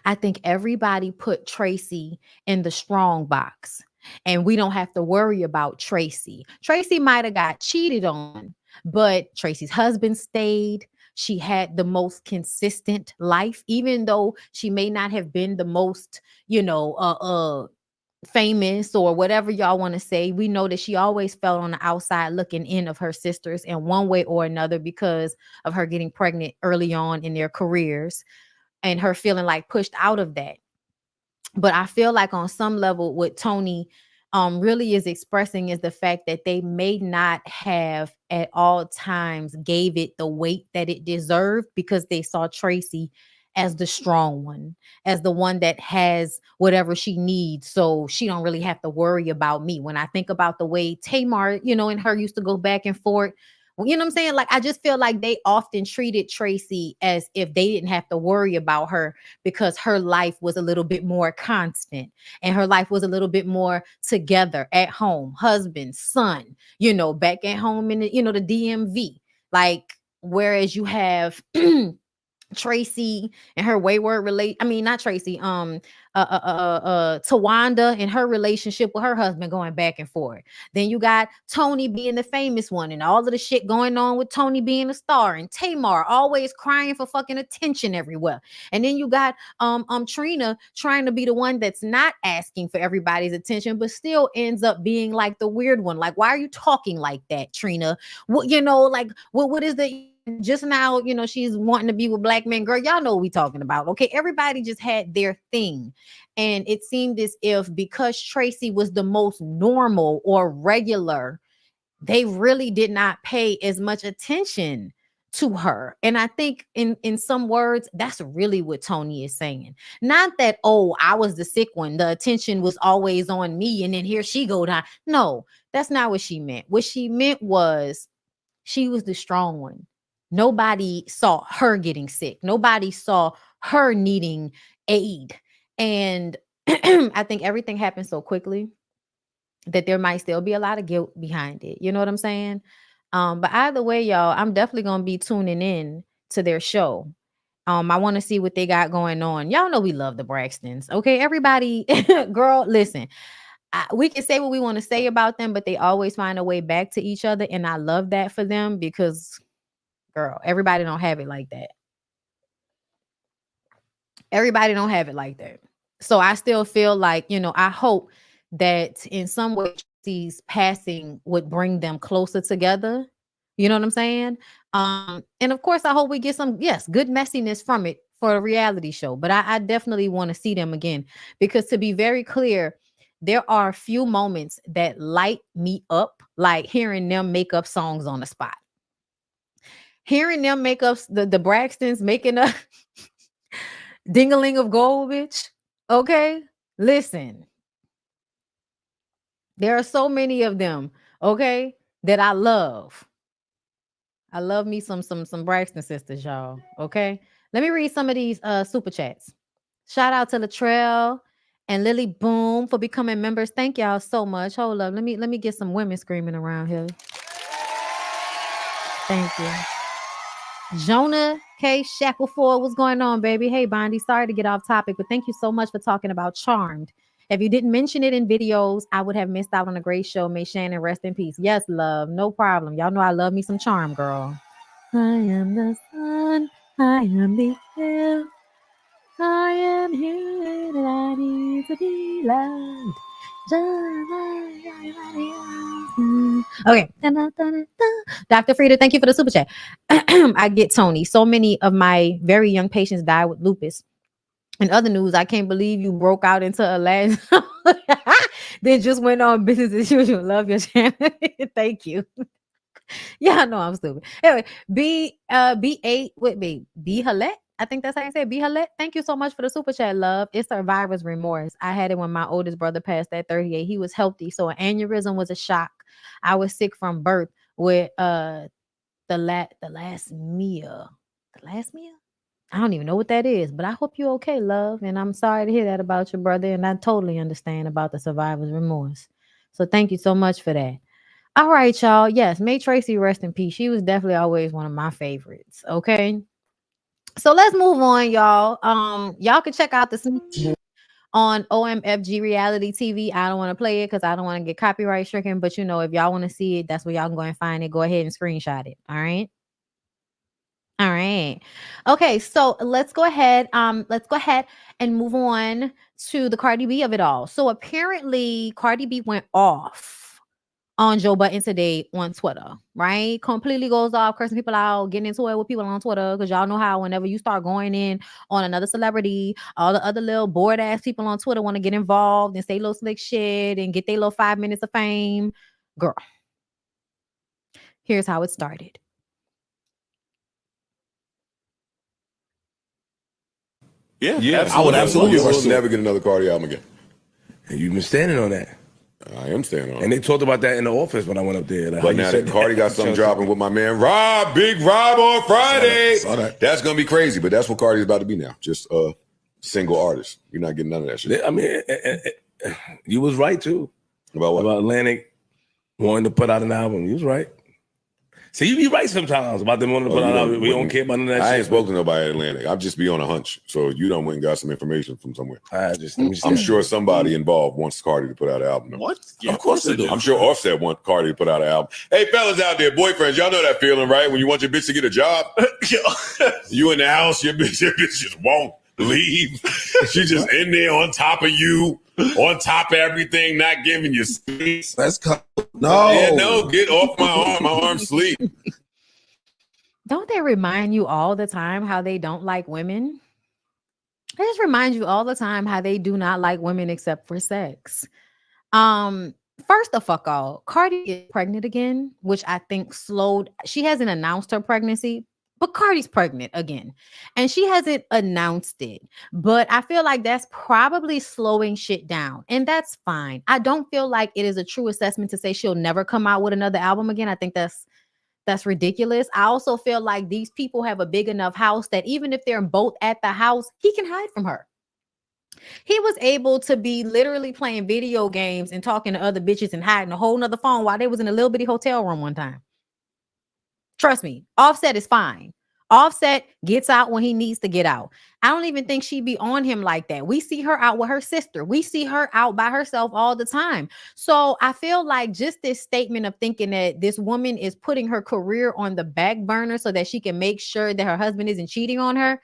Speaker 1: I think everybody put Tracy in the strong box, and we don't have to worry about Tracy. Tracy might have got cheated on, but Tracy's husband stayed. She had the most consistent life, even though she may not have been the most, famous or whatever y'all want to say. We know that she always felt on the outside looking in of her sisters in one way or another because of her getting pregnant early on in their careers and her feeling like pushed out of that. But I feel like on some level, what Toni really is expressing is the fact that they may not have at all times gave it the weight that it deserved because they saw Tracy as the strong one, as the one that has whatever she needs. So she don't really have to worry about me. When I think about the way Tamar, and her used to go back and forth, you know what I'm saying? Like, I just feel like they often treated Tracy as if they didn't have to worry about her because her life was a little bit more constant and her life was a little bit more together at home, husband, son, back at home in the, the DMV. Like, whereas you have Tracy and her wayward not Tracy, Tawanda and her relationship with her husband going back and forth. Then you got Toni being the famous one and all of the shit going on with Toni being a star and Tamar always crying for fucking attention everywhere. And then you got Trina trying to be the one that's not asking for everybody's attention, but still ends up being like the weird one. Like, why are you talking like that, Trina? What what is the just now, she's wanting to be with black men. Girl, y'all know what we talking about. Okay. Everybody just had their thing. And it seemed as if because Tracy was the most normal or regular, they really did not pay as much attention to her. And I think in some words, that's really what Toni is saying. Not that, oh, I was the sick one. The attention was always on me. And then here she go down. No, that's not what she meant. What she meant was she was the strong one. Nobody saw her getting sick. Nobody saw her needing aid. And I think everything happened so quickly that there might still be a lot of guilt behind it. You know what I'm saying? But either way, y'all, I'm definitely going to be tuning in to their show. I want to see what they got going on. Y'all know we love the Braxtons. Okay, everybody, girl, listen. We can say what we want to say about them, but they always find a way back to each other. And I love that for them because, girl, everybody don't have it like that. Everybody don't have it like that. So I still feel like, you know, I hope that in some way these passing would bring them closer together. You know what I'm saying? And of course, I hope we get some, yes, good messiness from it for a reality show. But I definitely want to see them again because, to be very clear, there are a few moments that light me up, like hearing them make up songs on the spot. Hearing them make up the Braxtons making a ding-a-ling of gold, bitch. Okay, listen. There are so many of them, okay, that I love. I love me some Braxton sisters, y'all. Okay. Let me read some of these super chats. Shout out to Latrell and Lily Boom for becoming members. Thank y'all so much. Hold up. Let me get some women screaming around here. Thank you. Jonah K. Shackleford, what's going on, baby? Hey, Bondy, sorry to get off topic, but thank you so much for talking about Charmed. If you didn't mention it in videos, I would have missed out on a great show. May Shannon rest in peace. Yes, love, no problem. Y'all know I love me some Charm, girl. I am the sun, I am the air, I am here and I need to be loved. Okay. Dr. Frida, thank you for the super chat. I get Tony. So many of my very young patients die with lupus. In other news, I can't believe you broke out into a last then just went on business as usual. Love your channel. Thank you. Yeah, I know I'm stupid. Anyway, B8 with me. B Halette. I think that's how you say it. B Halette. Thank you so much for the super chat, love. It's survivor's remorse. I had it when my oldest brother passed at 38. He was healthy, so an aneurysm was a shock. I was sick from birth with the last meal. The last meal? I don't even know what that is, but I hope you're okay, love. And I'm sorry to hear that about your brother. And I totally understand about the survivor's remorse. So thank you so much for that. All right, y'all. Yes, May Tracy rest in peace. She was definitely always one of my favorites. Okay. So let's move on, y'all. Y'all can check out the sneak on OMFG Reality TV. I don't want to play it because I don't want to get copyright stricken. But you know, if y'all want to see it, that's where y'all can go and find it. Go ahead and screenshot it. All right. All right. Okay, so let's go ahead and move on to the Cardi B of it all. So apparently Cardi B went off on Joe Budden today on Twitter, right? Completely goes off, cursing people out, getting into it with people on Twitter, because y'all know how whenever you start going in on another celebrity, all the other little bored ass people on Twitter want to get involved and say little slick shit and get their little 5 minutes of fame. Girl, here's how it started.
Speaker 11: Yeah, I would absolutely. You will never get another Cardi album again. And you've been standing on that. I am standing on it. And they talked about that in the office when I went up there. Like, but now that Cardi got something dropping with my man Rob, Big Rob on Friday. Saw that. That's going to be crazy, but that's what Cardi's about to be now. Just a single artist. You're not getting none of that shit. I mean, you was right, too. About what? About Atlantic wanting to put out an album. You was right. See, you be right sometimes about them wanting to put out an album. We don't care about none of that shit. I ain't spoken to nobody at Atlantic. I'll just be on a hunch. So you done went and got some information from somewhere. I'm sure somebody involved wants Cardi to put out an album. What? Yeah, of course they do. I'm sure Offset wants Cardi to put out an album. Hey, fellas out there, boyfriends, y'all know that feeling, right? When you want your bitch to get a job, you in the house, your bitch just won't leave. She just in there on top of you, on top of everything, not giving you space. That's no. Yeah, no, get off my arm. My arm's sleep.
Speaker 1: Don't they remind you all the time how they don't like women? They just remind you all the time how they do not like women except for sex. First of all, Cardi is pregnant again, which I think slowed. She hasn't announced her pregnancy, but Cardi's pregnant again. And she hasn't announced it. But I feel like that's probably slowing shit down. And that's fine. I don't feel like it is a true assessment to say she'll never come out with another album again. I think that's ridiculous. I also feel like these people have a big enough house that even if they're both at the house, he can hide from her. He was able to be literally playing video games and talking to other bitches and hiding a whole nother phone while they was in a little bitty hotel room one time. Trust me, Offset is fine. Offset gets out when he needs to get out. I don't even think she'd be on him like that. We see her out with her sister. We see her out by herself all the time. So I feel like just this statement of thinking that this woman is putting her career on the back burner so that she can make sure that her husband isn't cheating on her.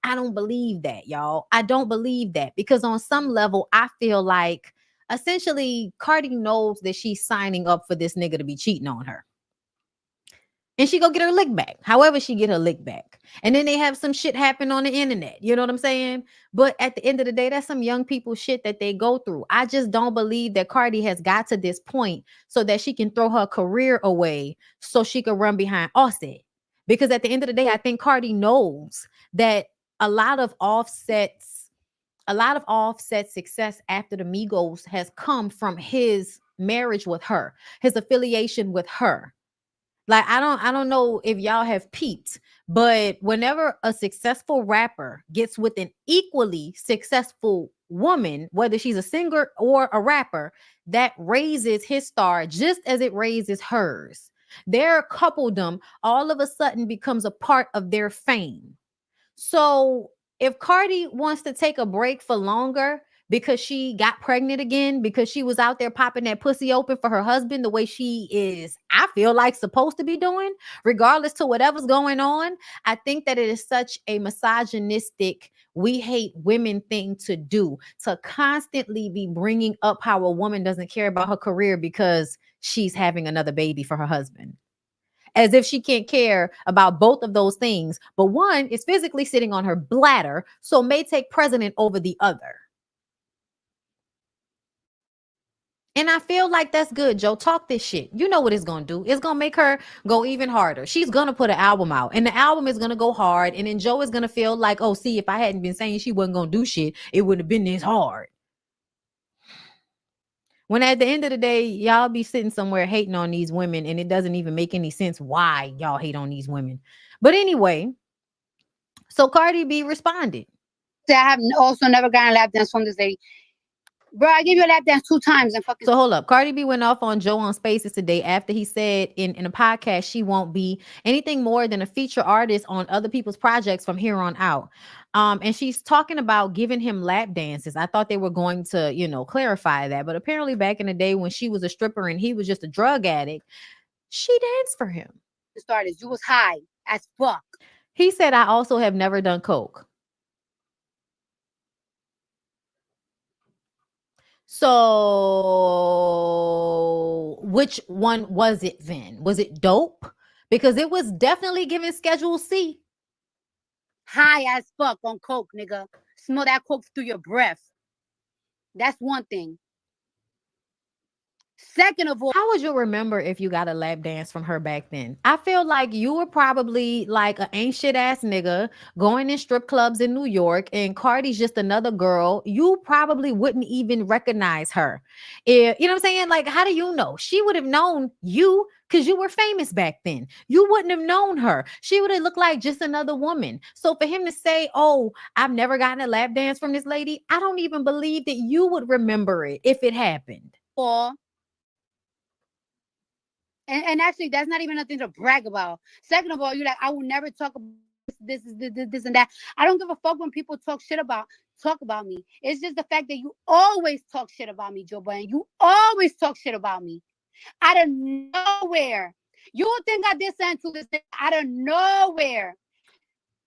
Speaker 1: I don't believe that, y'all. I don't believe that because on some level, I feel like essentially Cardi knows that she's signing up for this nigga to be cheating on her. And she go get her lick back. However, she get her lick back. And then they have some shit happen on the internet. You know what I'm saying? But at the end of the day, that's some young people shit that they go through. I just don't believe that Cardi has got to this point so that she can throw her career away so she can run behind Offset. Because at the end of the day, I think Cardi knows that a lot of Offset's success after the Migos has come from his marriage with her, his affiliation with her. Like I don't know if y'all have peeped, but whenever a successful rapper gets with an equally successful woman, whether she's a singer or a rapper, that raises his star just as it raises hers. Their coupledom all of a sudden becomes a part of their fame. So if Cardi wants to take a break for longer because she got pregnant again, because she was out there popping that pussy open for her husband the way she is, I feel like supposed to be doing, regardless to whatever's going on, I think that it is such a misogynistic, we hate women thing to do, to constantly be bringing up how a woman doesn't care about her career because she's having another baby for her husband. As if she can't care about both of those things. But one is physically sitting on her bladder, so may take precedent over the other. And I feel like that's good, Joe. Talk this shit. You know what it's going to do. It's going to make her go even harder. She's going to put an album out, and the album is going to go hard. And then Joe is going to feel like, oh, see, if I hadn't been saying she wasn't going to do shit, it wouldn't have been this hard. When at the end of the day, y'all be sitting somewhere hating on these women, and it doesn't even make any sense why y'all hate on these women. But anyway, so Cardi B responded.
Speaker 12: I have also never gotten a lap dance from this lady. Bro, I gave you a lap dance 2 times and fucking.
Speaker 1: So hold up. Cardi B went off on Joe on Spaces today after he said in a podcast she won't be anything more than a feature artist on other people's projects from here on out. And she's talking about giving him lap dances. I thought they were going to, clarify that. But apparently back in the day when she was a stripper and he was just a drug addict, she danced for him.
Speaker 12: You was high as fuck.
Speaker 1: He said, I also have never done coke. So which one was it then? Was it dope? Because it was definitely giving Schedule C.
Speaker 12: High as fuck on coke, nigga. Smell that coke through your breath. That's one thing. Second of all,
Speaker 1: how would you remember if you got a lap dance from her back then? I feel like you were probably like an ain't shit ass nigga going in strip clubs in New York, and Cardi's just another girl. You probably wouldn't even recognize her. You know what I'm saying? Like, how do you know? She would have known you because you were famous back then. You wouldn't have known her. She would have looked like just another woman. So for him to say, oh, I've never gotten a lap dance from this lady, I don't even believe that you would remember it if it happened.
Speaker 12: And actually, that's not even nothing to brag about. Second of all, you're like, I will never talk about this and that. I don't give a fuck when people talk about me. It's just the fact that you always talk shit about me, Joe Budden. You always talk shit about me. Out of nowhere. You would think I did something to this thing out of nowhere.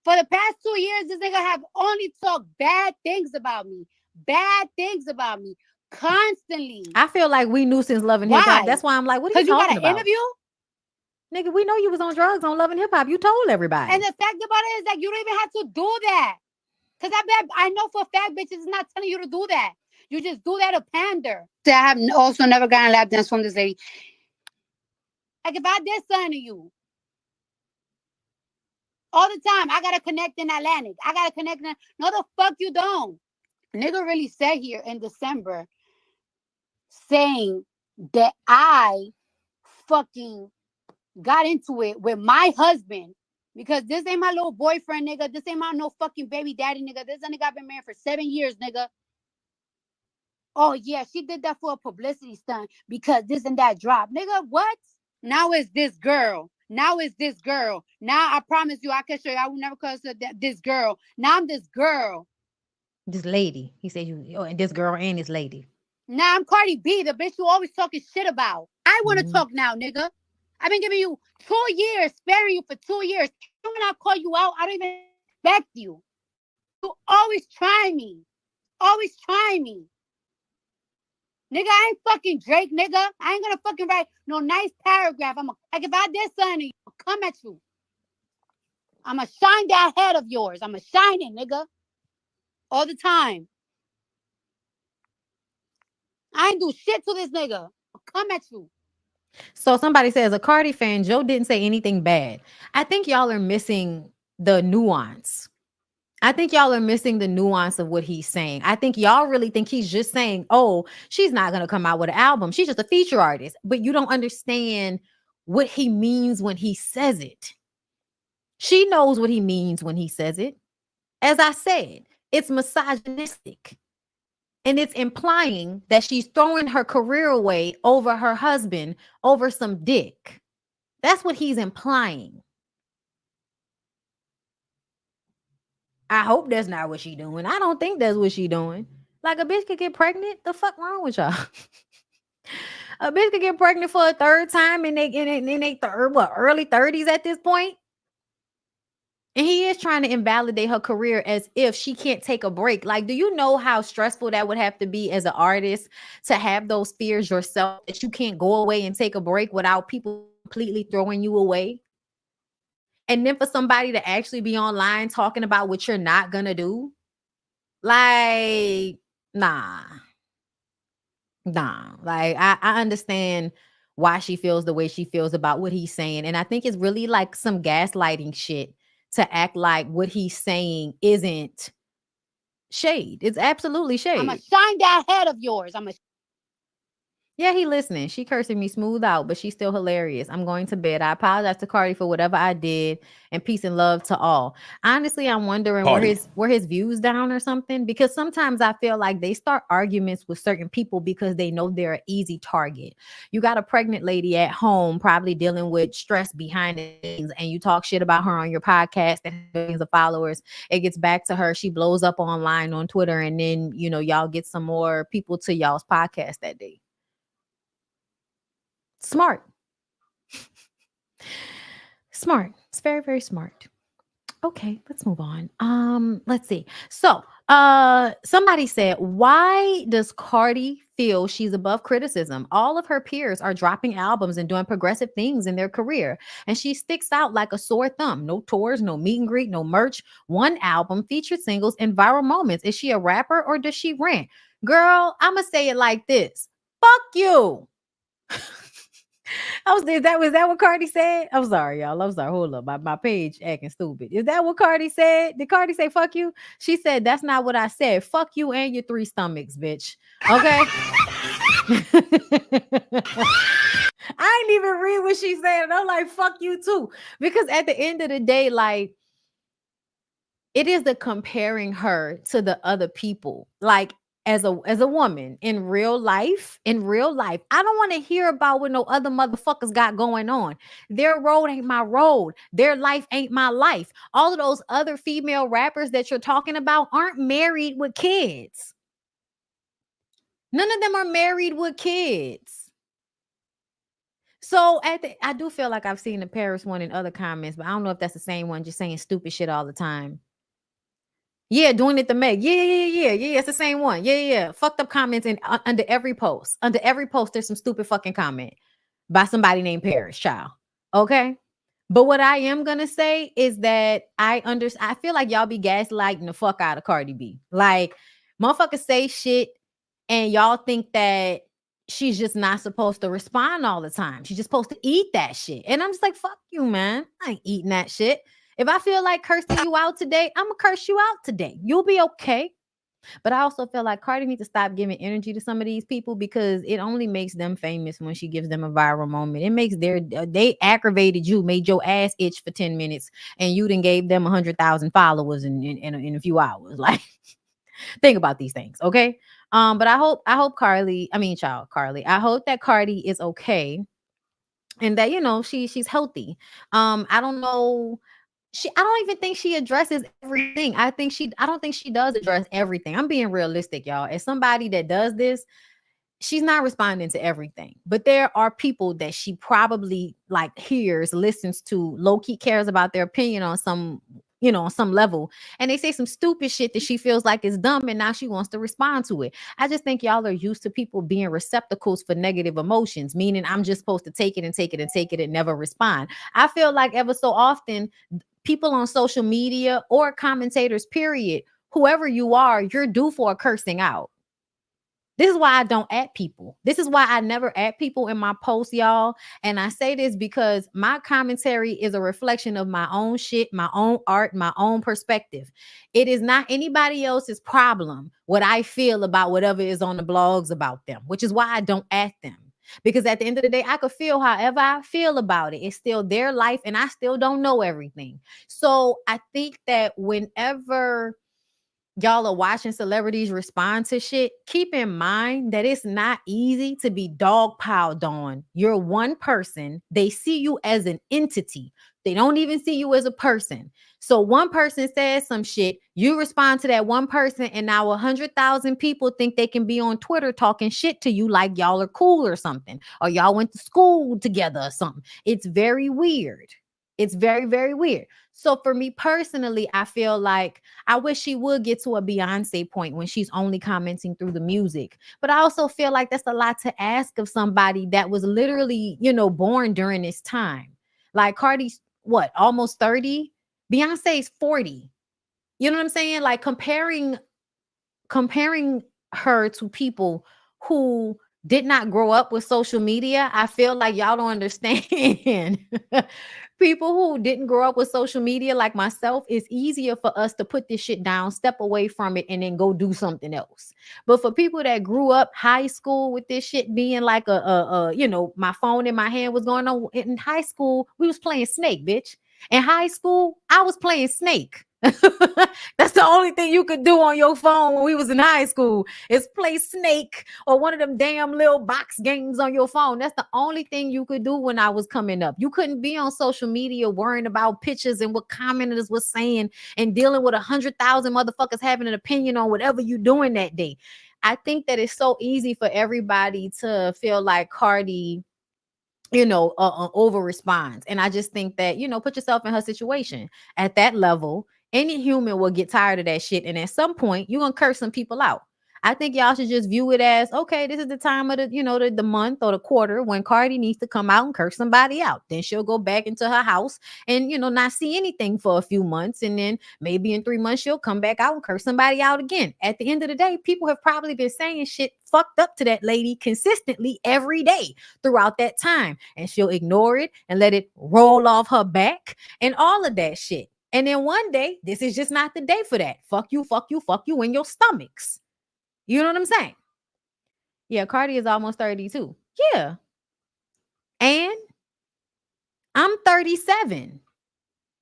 Speaker 12: For the past 2 years, this nigga have only talked bad things about me. Bad things about me. Constantly.
Speaker 1: I feel like we knew since Love and Hip Hop. That's why I'm like, what are you talking about?
Speaker 12: Interview?
Speaker 1: Nigga, we know you was on drugs on Love and Hip Hop. You told everybody.
Speaker 12: And the fact about it is that you don't even have to do that. Because I know for a fact bitches is not telling you to do that. You just do that to pander. I have also never gotten a lap dance from this lady. Like if I did something to you, all the time, I got to connect in Atlantic. I got to connect in... No, the fuck you don't. Nigga really said here in December saying that I fucking got into it with my husband because this ain't my little boyfriend, nigga. This ain't my no fucking baby daddy, nigga. This nigga I've been married for 7 years, nigga. Oh, yeah, she did that for a publicity stunt because this and that dropped. Nigga, what? Now it's this girl. Now it's this girl. Now I promise you, I can show you. I will never call her this girl. Now I'm this girl.
Speaker 1: This lady. He said and this girl and this lady.
Speaker 12: Now I'm Cardi B, the bitch you always talking shit about. I want to talk now, nigga. I've been giving you 2 years, sparing you for 2 years. When I call you out, I don't even expect you. You always try me. Always try me. Nigga, I ain't fucking Drake, nigga. I ain't gonna fucking write no nice paragraph. Like if I did something to you, I'll come at you. I'ma shine that head of yours. I'ma shine it, nigga. All the time. I ain't do shit to this nigga. I'll come at you.
Speaker 1: So somebody says, a Cardi fan, Joe didn't say anything bad. I think y'all are missing the nuance. I think y'all are missing the nuance of what he's saying. I think y'all really think he's just saying, oh, she's not going to come out with an album. She's just a feature artist. But you don't understand what he means when he says it. She knows what he means when he says it. As I said, it's misogynistic. And it's implying that she's throwing her career away over her husband, over some dick. That's what he's implying. I hope that's not what she doing. I don't think that's what she doing. Like a bitch could get pregnant. The fuck wrong with y'all? A bitch could get pregnant for a third time in they early 30s at this point. And he is trying to invalidate her career as if she can't take a break. Like, do you know how stressful that would have to be as an artist to have those fears yourself that you can't go away and take a break without people completely throwing you away? And then for somebody to actually be online talking about what you're not going to do. Like, nah. Like, I understand why she feels the way she feels about what he's saying. And I think it's really like some gaslighting shit to act like what he's saying isn't shade. It's absolutely shade.
Speaker 12: I'ma shine that head of yours.
Speaker 1: Yeah, he listening. She cursing me smooth out, but she's still hilarious. I'm going to bed. I apologize to Cardi for whatever I did, and peace and love to all. Honestly, I'm wondering where his views down or something, because sometimes I feel like they start arguments with certain people because they know they're an easy target. You got a pregnant lady at home probably dealing with stress behind the scenes, and you talk shit about her on your podcast and millions of followers. It gets back to her. She blows up online on Twitter, and then, you know, y'all get some more people to y'all's podcast that day. Smart. It's very, very smart. Okay, let's move on. Let's see. So, somebody said, why does Cardi feel she's above criticism? All of her peers are dropping albums and doing progressive things in their career, and she sticks out like a sore thumb. No tours, no meet and greet, no merch, one album, featured singles, and viral moments. Is she a rapper or does she rant? Girl, I'ma say it like this. Fuck you. Was that what Cardi said? I'm sorry, y'all. I'm sorry. Hold up. My page acting stupid. Is that what Cardi said? Did Cardi say fuck you? She said, that's not what I said. Fuck you and your 3 stomachs, bitch. Okay. I ain't even read what she said. And I'm like, fuck you too. Because at the end of the day, like, it is the comparing her to the other people. Like, as a woman in real life, I don't want to hear about what no other motherfuckers got going on. Their road ain't my road. Their life ain't my life. All of those other female rappers that you're talking about aren't married with kids. None of them are married with kids. So I do feel like I've seen the Paris one in other comments, but I don't know if that's the same one, just saying stupid shit all the time. Yeah, doing it to Meg. Yeah. It's the same one. Yeah. Fucked up comments under every post. Under every post, there's some stupid fucking comment by somebody named Paris, child. Okay. But what I am gonna say is that I feel like y'all be gaslighting the fuck out of Cardi B. Like, motherfuckers say shit and y'all think that she's just not supposed to respond all the time. She's just supposed to eat that shit. And I'm just like, fuck you, man. I ain't eating that shit. If I feel like cursing you out today, I'm going to curse you out today. You'll be okay. But I also feel like Cardi needs to stop giving energy to some of these people because it only makes them famous when she gives them a viral moment. It makes they aggravated you, made your ass itch for 10 minutes, and you then gave them 100,000 followers in a few hours. Like, think about these things, okay? But I hope Cardi, I hope that Cardi is okay and that, you know, she's healthy. I don't know. I don't even think she addresses everything. I don't think she does address everything. I'm being realistic, y'all. As somebody that does this, she's not responding to everything. But there are people that she probably like hears, listens to, low-key cares about their opinion on some, on some level, and they say some stupid shit that she feels like is dumb, and now she wants to respond to it. I just think y'all are used to people being receptacles for negative emotions, meaning I'm just supposed to take it and take it and take it and never respond. I feel like ever so often people on social media or commentators, period, whoever you are, you're due for a cursing out. This is why I don't add people. This is why I never add people in my posts, y'all. And I say this because my commentary is a reflection of my own shit, my own art, my own perspective. It is not anybody else's problem what I feel about whatever is on the blogs about them, which is why I don't add them. Because at the end of the day, I could feel however I feel about it. It's still their life, and I still don't know everything. So I think that whenever y'all are watching celebrities respond to shit, keep in mind that it's not easy to be dogpiled on. You're one person. They see you as an entity. They don't even see you as a person. So one person says some shit, you respond to that one person, and now 100,000 people think they can be on Twitter talking shit to you like y'all are cool or something, or y'all went to school together or something. It's very weird. It's very, very weird. So for me personally, I feel like I wish she would get to a Beyonce point when she's only commenting through the music. But I also feel like that's a lot to ask of somebody that was literally, born during this time. Like Cardi's what, almost 30? Beyonce's 40. You know what I'm saying? Like comparing her to people who did not grow up with social media, I feel like y'all don't understand. People who didn't grow up with social media like myself, it's easier for us to put this shit down, step away from it, and then go do something else. But for people that grew up high school with this shit being like my phone in my hand was going on in high school, we was playing Snake, bitch. In high school, I was playing Snake. That's the only thing you could do on your phone when we was in high school is play Snake or one of them damn little box games on your phone. That's the only thing you could do when I was coming up. You couldn't be on social media worrying about pictures and what commenters was saying and dealing with 100,000 motherfuckers having an opinion on whatever you doing that day. I think that it's so easy for everybody to feel like Cardi over responds. And I just think that, put yourself in her situation at that level. Any human will get tired of that shit. And at some point, you're going to curse some people out. I think y'all should just view it as, okay, this is the time of the month or the quarter when Cardi needs to come out and curse somebody out. Then she'll go back into her house and, not see anything for a few months. And then maybe in 3 months, she'll come back out and curse somebody out again. At the end of the day, people have probably been saying shit fucked up to that lady consistently every day throughout that time. And she'll ignore it and let it roll off her back and all of that shit. And then one day, this is just not the day for that. Fuck you, fuck you, fuck you in your stomachs. You know what I'm saying? Yeah, Cardi is almost 32. Yeah. And I'm 37.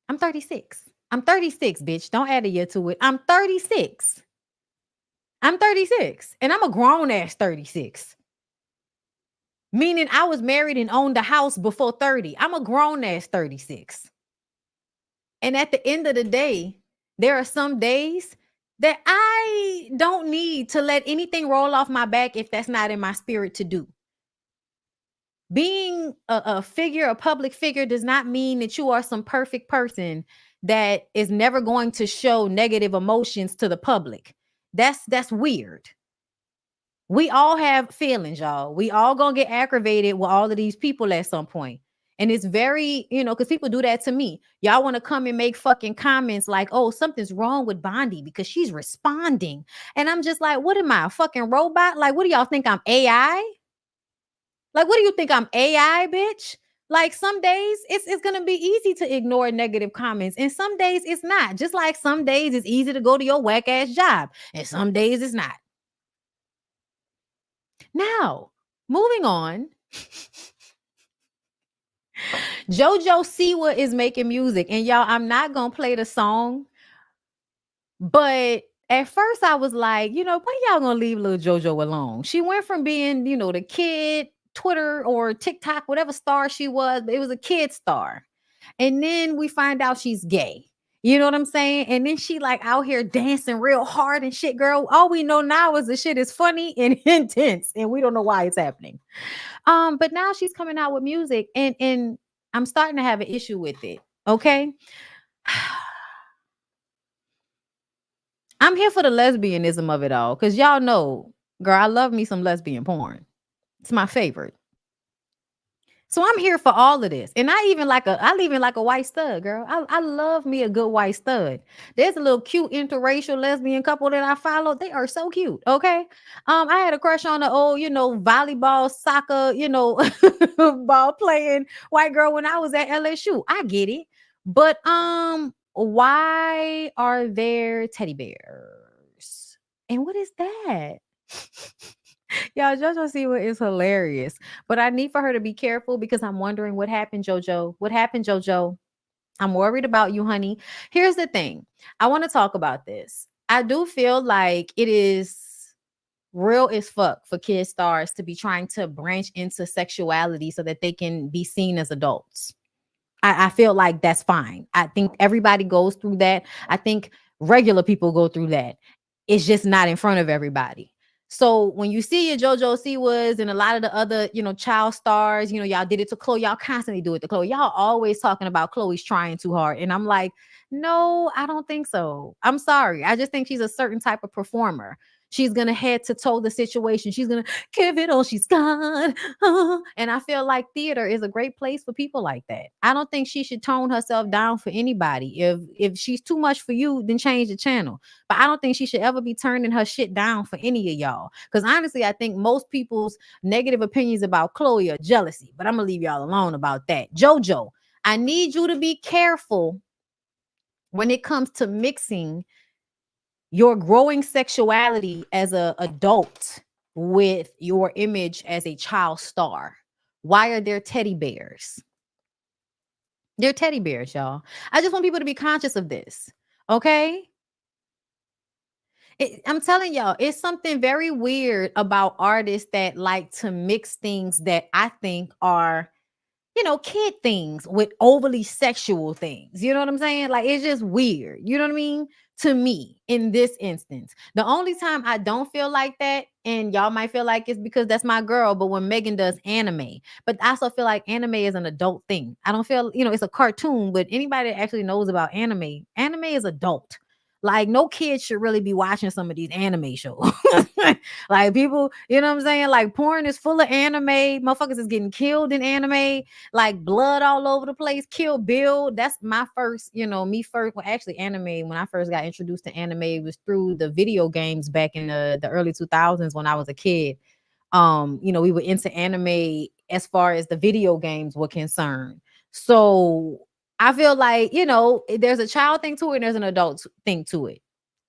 Speaker 1: I'm 36. I'm 36, bitch. Don't add a year to it. I'm 36. I'm 36. And I'm a grown ass 36. Meaning I was married and owned a house before 30. I'm a grown ass 36. And at the end of the day, there are some days that I don't need to let anything roll off my back if that's not in my spirit to do. Being a public figure, does not mean that you are some perfect person that is never going to show negative emotions to the public. That's weird. We all have feelings, y'all. We all gonna get aggravated with all of these people at some point. And it's very, because people do that to me. Y'all want to come and make fucking comments like, oh, something's wrong with Bondi because she's responding. And I'm just like, what am I, a fucking robot? Like, what do y'all think, I'm AI? Like, what do you think, I'm AI, bitch? Like, some days it's going to be easy to ignore negative comments. And some days it's not. Just like some days it's easy to go to your whack ass job. And some days it's not. Now, moving on. JoJo Siwa is making music. And y'all, I'm not going to play the song. But at first I was like, when y'all going to leave little JoJo alone? She went from being, the kid Twitter or TikTok, whatever star she was, but it was a kid star. And then we find out she's gay. You know what I'm saying? And then she like out here dancing real hard and shit, girl. All we know now is the shit is funny and intense. And we don't know why it's happening. But now she's coming out with music and I'm starting to have an issue with it. Okay. I'm here for the lesbianism of it all. Cause y'all know, girl, I love me some lesbian porn. It's my favorite. So I'm here for all of this. And I even like a white stud, girl. I love me a good white stud. There's a little cute interracial lesbian couple that I follow. They are so cute. Okay. I had a crush on the old, volleyball, soccer, ball playing white girl when I was at LSU. I get it. But why are there teddy bears? And what is that? Y'all, JoJo Siwa is hilarious. But I need for her to be careful because I'm wondering what happened, JoJo. What happened, JoJo? I'm worried about you, honey. Here's the thing. I want to talk about this. I do feel like it is real as fuck for kid stars to be trying to branch into sexuality so that they can be seen as adults. I feel like that's fine. I think everybody goes through that. I think regular people go through that. It's just not in front of everybody. So when you see your JoJo Siwas and a lot of the other, child stars, y'all did it to Chloe. Y'all constantly do it to Chloe. Y'all always talking about Chloe's trying too hard. And I'm like, no, I don't think so. I'm sorry. I just think she's a certain type of performer. She's going to head to toe the situation. She's going to give it all she's got. And I feel like theater is a great place for people like that. I don't think she should tone herself down for anybody. If she's too much for you, then change the channel. But I don't think she should ever be turning her shit down for any of y'all. Because honestly, I think most people's negative opinions about Chloe are jealousy. But I'm going to leave y'all alone about that. JoJo, I need you to be careful when it comes to mixing your growing sexuality as an adult with your image as a child star. Why are there teddy bears? They're teddy bears, y'all. I just want people to be conscious of this. Okay? I'm telling y'all, it's something very weird about artists that like to mix things that I think are, kid things with overly sexual things. You know what I'm saying? Like, it's just weird. You know what I mean? To me, in this instance, the only time I don't feel like that, and y'all might feel like it's because that's my girl, but when Megan does anime, but I also feel like anime is an adult thing. I don't feel, it's a cartoon, but anybody that actually knows about anime is adult. Like, no kid should really be watching some of these anime shows. Like, people, you know what I'm saying? Like, porn is full of anime. Motherfuckers is getting killed in anime. Like, blood all over the place. Kill Bill. That's my first, me first. Well, actually, anime, when I first got introduced to anime, was through the video games back in the early 2000s when I was a kid. We were into anime as far as the video games were concerned. So I feel like, there's a child thing to it and there's an adult thing to it.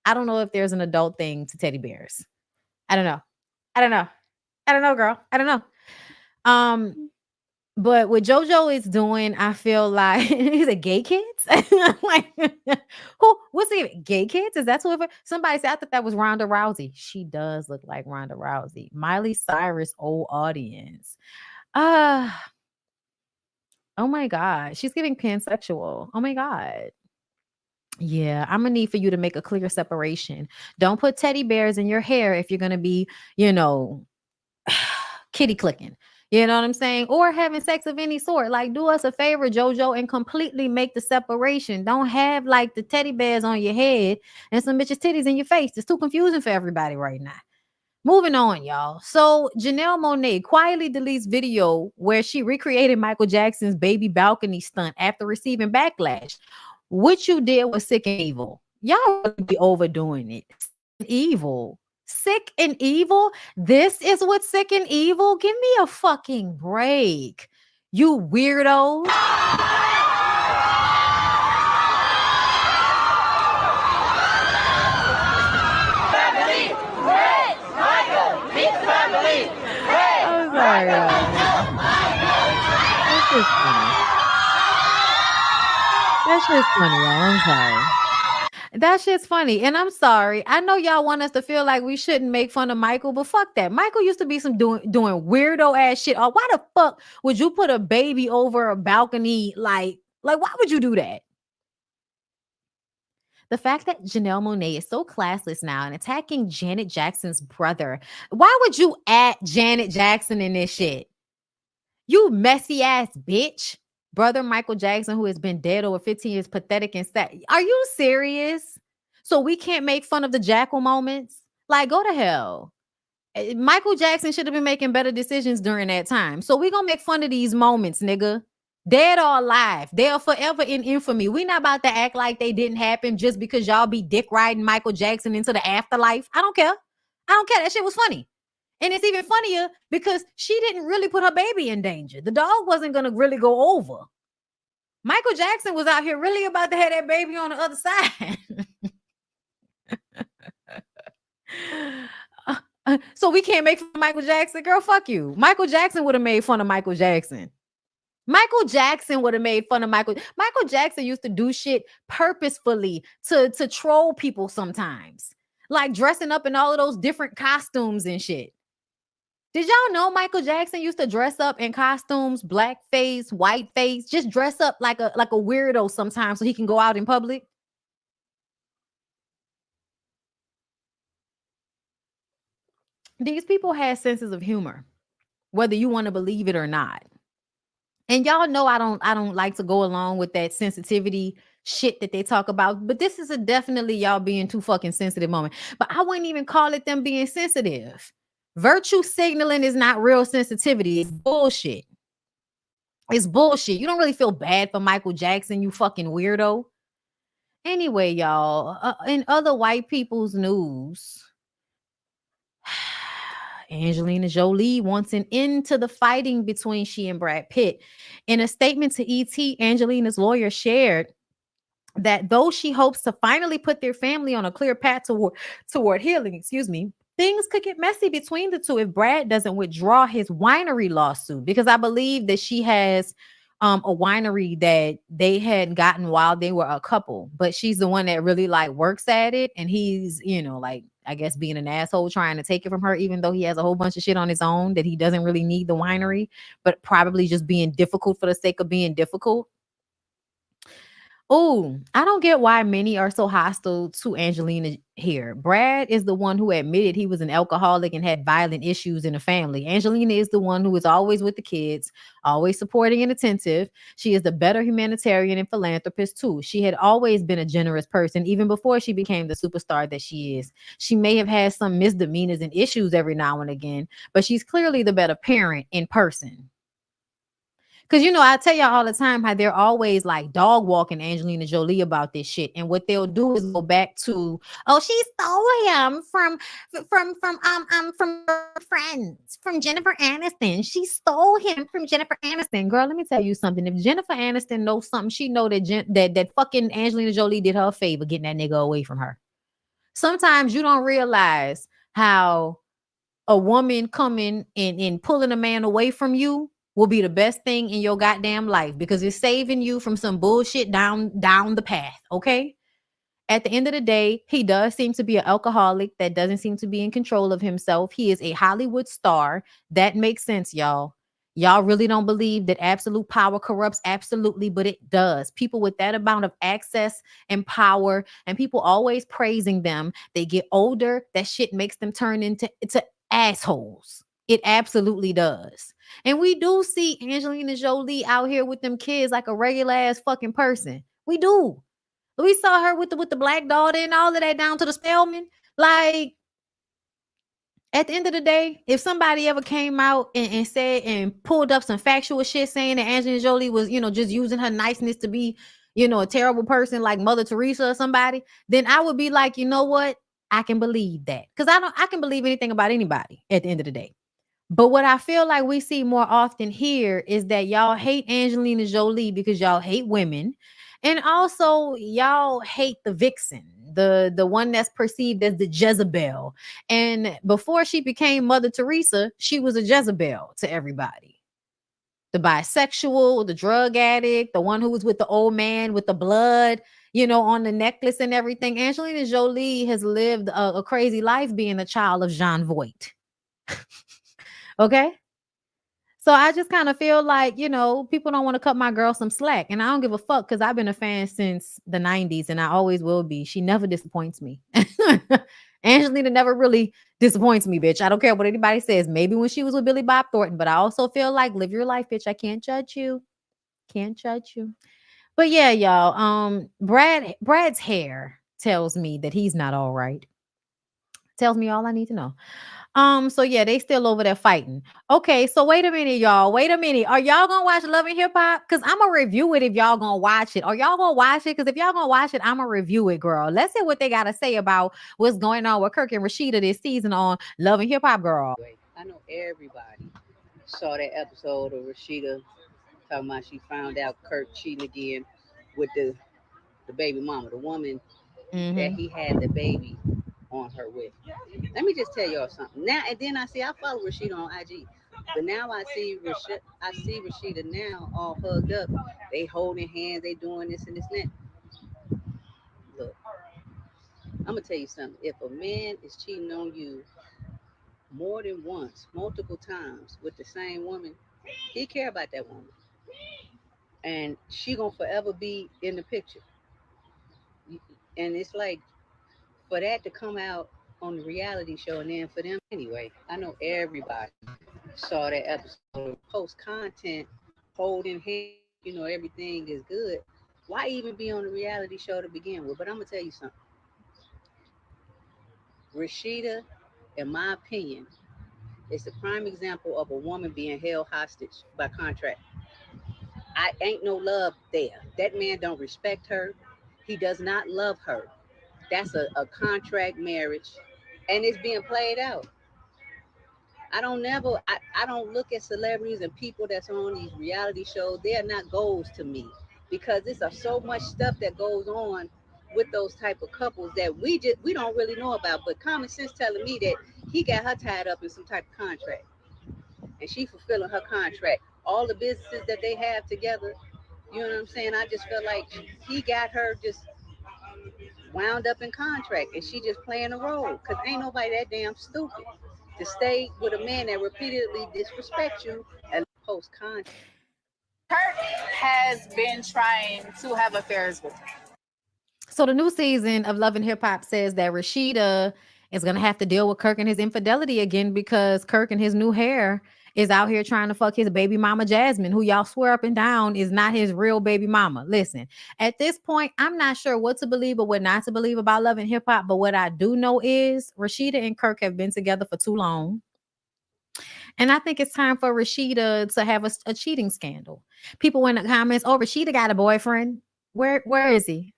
Speaker 1: I don't know if there's an adult thing to teddy bears. I don't know, girl. I don't know. But what JoJo is doing, I feel like is it gay kids? Like, what's it? Gay kids? Is that whoever? Somebody said I thought that was Ronda Rousey. She does look like Ronda Rousey. Miley Cyrus, old audience. Oh my God. She's giving pansexual. Oh my God. Yeah, I'm gonna need for you to make a clear separation. Don't put teddy bears in your hair if you're gonna be, kitty clicking. You know what I'm saying? Or having sex of any sort. Like, do us a favor, JoJo, and completely make the separation. Don't have like the teddy bears on your head and some bitches' titties in your face. It's too confusing for everybody right now. Moving on, y'all. So Janelle Monae quietly deletes video where she recreated Michael Jackson's baby balcony stunt after receiving backlash. What you did was sick and evil. Y'all really be overdoing it. Evil. Sick and evil? This is what's sick and evil? Give me a fucking break. You weirdos. I'm sorry, That's just funny, y'all. I'm sorry. That shit's funny. And I'm sorry. I know y'all want us to feel like we shouldn't make fun of Michael, but fuck that. Michael used to be doing weirdo ass shit. Or why the fuck would you put a baby over a balcony? Like why would you do that? The fact that Janelle Monae is so classless now and attacking Janet Jackson's brother. Why would you add Janet Jackson in this shit? You messy ass bitch. Brother Michael Jackson, who has been dead over 15 years, pathetic and sad. Are you serious? So we can't make fun of the jackal moments. Like, go to hell. Michael Jackson should have been making better decisions during that time. So we gonna make fun of these moments, nigga. Dead or alive, they are forever in infamy. We not about to act like they didn't happen just because y'all be dick riding Michael Jackson into the afterlife. I don't care. I don't care. That shit was funny. And it's even funnier because she didn't really put her baby in danger. The dog wasn't gonna really go over. Michael Jackson was out here really about to have that baby on the other side. So we can't make fun of Michael Jackson? Girl, fuck you. Michael Jackson would have made fun of Michael Jackson. Michael Jackson would have made fun of Michael. Michael Jackson used to do shit purposefully to troll people sometimes. Like dressing up in all of those different costumes and shit. Did y'all know Michael Jackson used to dress up in costumes, black face, white face, just dress up like a weirdo sometimes so he can go out in public? These people had senses of humor, whether you want to believe it or not. And y'all know I don't like to go along with that sensitivity shit that they talk about, but this is a definitely y'all being too fucking sensitive moment. But I wouldn't even call it them being sensitive. Virtue signaling is not real sensitivity. It's bullshit. It's bullshit. You don't really feel bad for Michael Jackson, you fucking weirdo. Anyway, y'all, in other white people's news, Angelina Jolie wants an end to the fighting between she and Brad Pitt. In a statement to ET, Angelina's lawyer shared that though she hopes to finally put their family on a clear path toward healing, things could get messy between the two if Brad doesn't withdraw his winery lawsuit, because I believe that she has a winery that they had gotten while they were a couple, but she's the one that really like works at it, and he's, like, I guess being an asshole trying to take it from her, even though he has a whole bunch of shit on his own that he doesn't really need the winery, but probably just being difficult for the sake of being difficult. Oh, I don't get why many are so hostile to Angelina here. Brad is the one who admitted he was an alcoholic and had violent issues in the family. Angelina is the one who is always with the kids, always supporting and attentive. She is the better humanitarian and philanthropist too. She had always been a generous person, even before she became the superstar that she is. She may have had some misdemeanors and issues every now and again, but she's clearly the better parent in person. Because, I tell y'all all the time how they're always like dog walking Angelina Jolie about this shit. And what they'll do is go back to, oh, she stole him from her friends, from Jennifer Aniston. She stole him from Jennifer Aniston. Girl, let me tell you something. If Jennifer Aniston knows something, she know that fucking Angelina Jolie did her a favor getting that nigga away from her. Sometimes you don't realize how a woman coming and pulling a man away from you will be the best thing in your goddamn life, because it's saving you from some bullshit down the path, okay? At the end of the day, he does seem to be an alcoholic that doesn't seem to be in control of himself. He is a Hollywood star. That makes sense, y'all. Y'all really don't believe that absolute power corrupts? Absolutely, but it does. People with that amount of access and power, and people always praising them, they get older, that shit makes them turn into assholes. It absolutely does. And we do see Angelina Jolie out here with them kids like a regular ass fucking person. We do. We saw her with the black daughter and all of that down to the Spelman. Like, at the end of the day, if somebody ever came out and said and pulled up some factual shit saying that Angelina Jolie was, just using her niceness to be, a terrible person like Mother Teresa or somebody, then I would be like, you know what? I can believe that. Because I can believe anything about anybody at the end of the day. But what I feel like we see more often here is that y'all hate Angelina Jolie because y'all hate women. And also y'all hate the vixen, the one that's perceived as the Jezebel. And before she became Mother Teresa, she was a Jezebel to everybody. The bisexual, the drug addict, the one who was with the old man with the blood, on the necklace and everything. Angelina Jolie has lived a crazy life being a child of Jon Voight. Okay. So I just kind of feel like, people don't want to cut my girl some slack, and I don't give a fuck because I've been a fan since the 90s and I always will be. She never disappoints me. Angelina never really disappoints me, bitch. I don't care what anybody says. Maybe when she was with Billy Bob Thornton, but I also feel like live your life, bitch. I can't judge you. Can't judge you. But yeah, y'all, Brad's hair. tells me that he's not all right. Tells me all I need to know. So yeah, they still over there fighting. Okay, so wait a minute, y'all. Wait a minute. Are y'all gonna watch Love and Hip Hop? Because I'm gonna review it if y'all gonna watch it. Are y'all gonna watch it? Because if y'all gonna watch it, I'm gonna review it, girl. Let's see what they gotta say about what's going on with Kirk and Rashida this season on Love and Hip Hop, girl.
Speaker 13: I know everybody saw that episode of Rashida talking about she found out Kirk cheating again with the baby mama, the woman that he had the baby on her with. Let me just tell y'all something. Now and then I follow Rashida on IG, but now I see Rashida now all hugged up. They holding hands, they doing this and this and that. Look, I'm gonna tell you something. If a man is cheating on you more than once, multiple times with the same woman, he care about that woman, and she gonna forever be in the picture. And it's like, for that to come out on the reality show, and then for them anyway, I know everybody saw that episode, post content, holding hands, everything is good. Why even be on the reality show to begin with? But I'm gonna tell you something. Rashida, in my opinion, is the prime example of a woman being held hostage by contract. I ain't no love there. That man don't respect her. He does not love her. That's a contract marriage, and it's being played out. I don't look at celebrities and people that's on these reality shows. They are not goals to me, because there's so much stuff that goes on with those type of couples that we don't really know about. But common sense telling me that he got her tied up in some type of contract, and she fulfilling her contract. All the businesses that they have together, you know what I'm saying? I just feel like he got her just wound up in contract, and she just playing a role, because ain't nobody that damn stupid to stay with a man that repeatedly disrespect you and post contract.
Speaker 14: Kirk has been trying to have affairs with her.
Speaker 1: So the new season of Love and Hip Hop says that Rashida is gonna have to deal with Kirk and his infidelity again, because Kirk and his new hair is out here trying to fuck his baby mama Jasmine, who y'all swear up and down is not his real baby mama. Listen, at this point, I'm not sure what to believe or what not to believe about Love and Hip Hop, but what I do know is Rashida and Kirk have been together for too long. And I think it's time for Rashida to have a cheating scandal. People in the comments, oh, Rashida got a boyfriend. Where is he?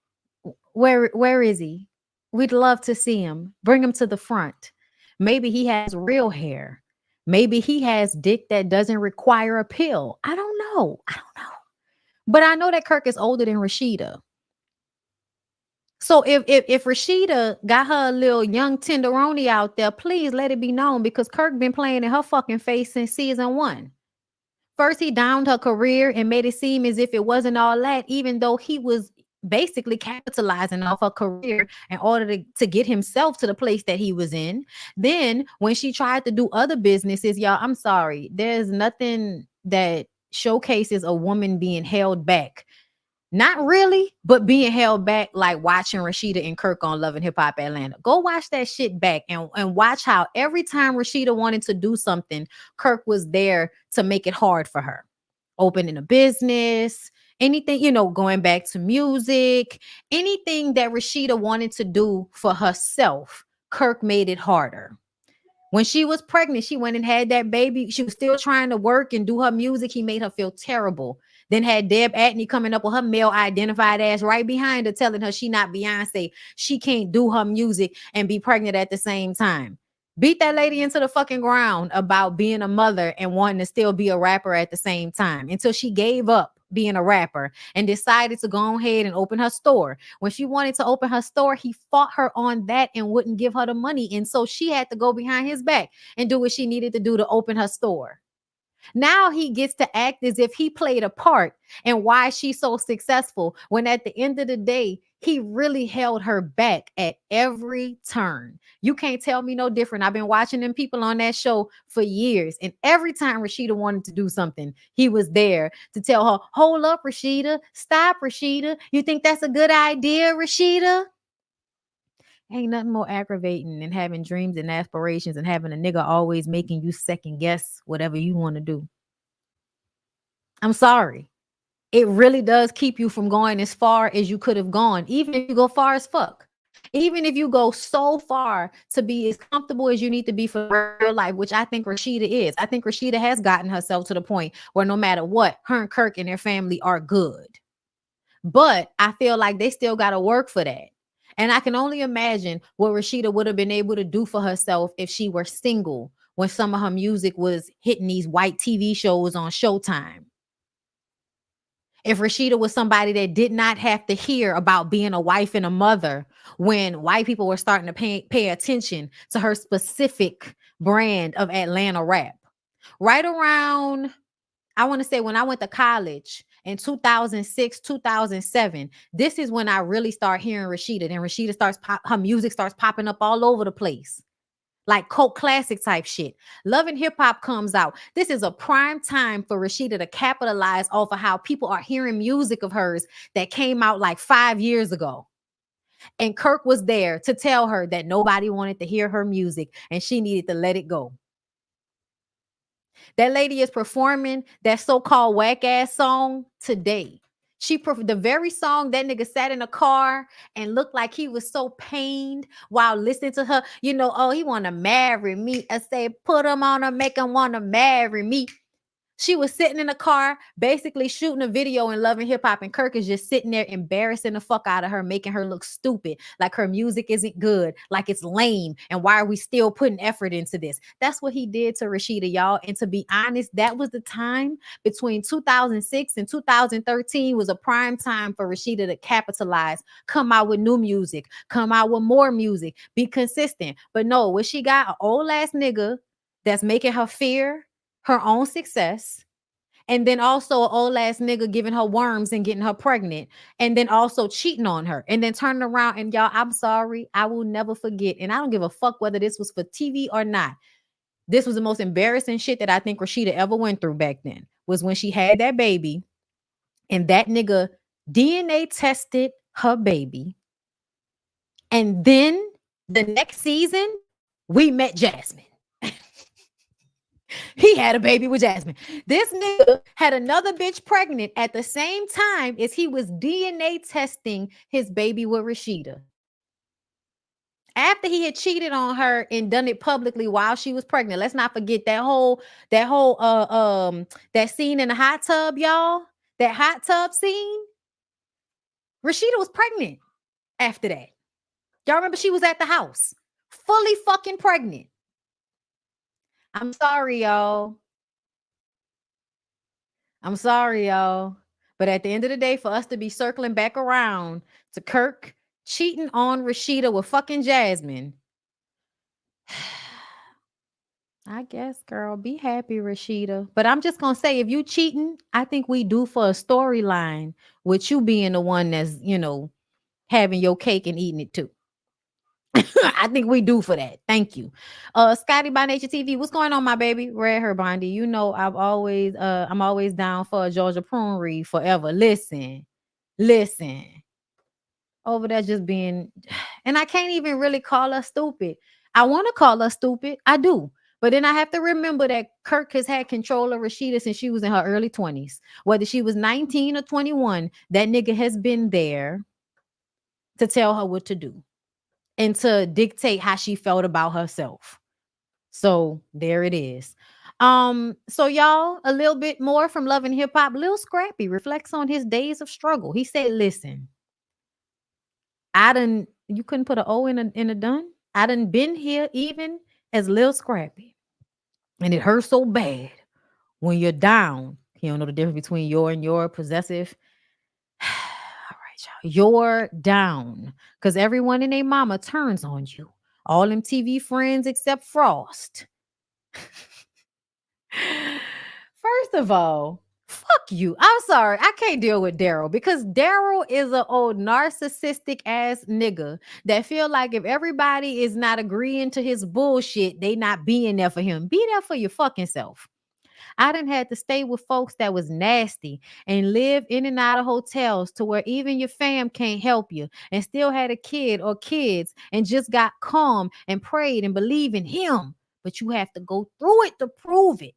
Speaker 1: Where is he? We'd love to see him. Bring him to the front. Maybe he has real hair. Maybe he has dick that doesn't require a pill. I don't know. But I know that Kirk is older than Rashida. So if Rashida got her little young tenderoni out there, please let it be known, because Kirk been playing in her fucking face since season 1. First, he downed her career and made it seem as if it wasn't all that, even though he was basically capitalizing off her career in order to get himself to the place that he was in. Then when she tried to do other businesses, y'all, I'm sorry, there's nothing that showcases a woman being held back. Not really, but being held back like watching Rashida and Kirk on Love and Hip Hop Atlanta. Go watch that shit back and watch how every time Rashida wanted to do something, Kirk was there to make it hard for her. Opening a business, anything, going back to music, anything that Rashida wanted to do for herself, Kirk made it harder. When she was pregnant, she went and had that baby. She was still trying to work and do her music. He made her feel terrible. Then had Deb Atney coming up with her male identified ass right behind her, telling her she not Beyonce. She can't do her music and be pregnant at the same time. Beat that lady into the fucking ground about being a mother and wanting to still be a rapper at the same time, until she gave up being a rapper and decided to go ahead and open her store. When she wanted to open her store, he fought her on that and wouldn't give her the money. And so she had to go behind his back and do what she needed to do to open her store. Now he gets to act as if he played a part in why she's so successful, when at the end of the day, he really held her back at every turn. You can't tell me no different. I've been watching them people on that show for years, and every time Rashida wanted to do something, he was there to tell her, hold up, Rashida. Stop, Rashida. You think that's a good idea, Rashida? Ain't nothing more aggravating than having dreams and aspirations and having a nigga always making you second guess whatever you want to do. I'm sorry. It really does keep you from going as far as you could have gone, even if you go far as fuck. Even if you go so far to be as comfortable as you need to be for real life, which I think Rashida is. I think Rashida has gotten herself to the point where no matter what, her and Kirk and their family are good. But I feel like they still got to work for that. And I can only imagine what Rashida would have been able to do for herself if she were single when some of her music was hitting these white TV shows on Showtime. If Rashida was somebody that did not have to hear about being a wife and a mother when white people were starting to pay attention to her specific brand of Atlanta rap. Right around, I want to say when I went to college in 2006, 2007, this is when I really start hearing Rashida. Then Rashida starts, her music starts popping up all over the place. Like cult classic type shit. Love and Hip Hop comes out. This is a prime time for Rashida to capitalize off of how people are hearing music of hers that came out like 5 years ago. And Kirk was there to tell her that nobody wanted to hear her music and she needed to let it go. That lady is performing that so-called whack ass song today. The very song that nigga sat in a car and looked like he was so pained while listening to her. You know, oh, he want to marry me. I say, put him on her, make him want to marry me. She was sitting in a car, basically shooting a video in Love and Hip Hop, and Kirk is just sitting there embarrassing the fuck out of her, making her look stupid, like her music isn't good, like it's lame, and why are we still putting effort into this? That's what he did to Rashida, y'all. And to be honest, that was the time between 2006 and 2013 was a prime time for Rashida to capitalize, come out with new music, come out with more music, be consistent. But no, what she got, an old ass nigga that's making her fear her own success, and then also an old ass nigga giving her worms and getting her pregnant, and then also cheating on her, and then turning around. And y'all, I'm sorry, I will never forget, and I don't give a fuck whether this was for TV or not. This was the most embarrassing shit that I think Rashida ever went through back then, was when she had that baby, and that nigga DNA tested her baby, and then the next season, we met Jasmine. He had a baby with Jasmine. This nigga had another bitch pregnant at the same time as he was DNA testing his baby with Rashida. After he had cheated on her and done it publicly while she was pregnant. Let's not forget that whole that scene in the hot tub, y'all. That hot tub scene. Rashida was pregnant after that. Y'all remember she was at the house, fully fucking pregnant. I'm sorry, y'all. I'm sorry, y'all. But at the end of the day, for us to be circling back around to Kirk cheating on Rashida with fucking Jasmine, I guess, girl, be happy, Rashida. But I'm just going to say, if you cheating, I think we do for a storyline with you being the one that's, you know, having your cake and eating it too. I think we do for that. Thank you. Scotty by Nature TV. What's going on, my baby? Red Hair Bondi. You know, I'm always down for a Georgia prunery forever. Listen. Over there just being, and I can't even really call her stupid. I want to call her stupid. I do. But then I have to remember that Kirk has had control of Rashida since she was in her early 20s. Whether she was 19 or 21, that nigga has been there to tell her what to do and to dictate how she felt about herself. So there it is. So y'all, a little bit more from Love and Hip Hop. Lil Scrappy reflects on his days of struggle. He said, listen, you couldn't put an O in a done. I done been here even as Lil Scrappy. And it hurts so bad when you're down. You don't know the difference between your and your possessive. All right, y'all. You're down. Because everyone and their mama turns on you. All them TV friends except Frost. First of all, fuck you. I'm sorry. I can't deal with Daryl because Daryl is an old narcissistic ass nigga that feel like if everybody is not agreeing to his bullshit, they not being there for him. Be there for your fucking self. I done had to stay with folks that was nasty and live in and out of hotels to where even your fam can't help you, and still had a kid or kids and just got calm and prayed and believe in him. But you have to go through it to prove it.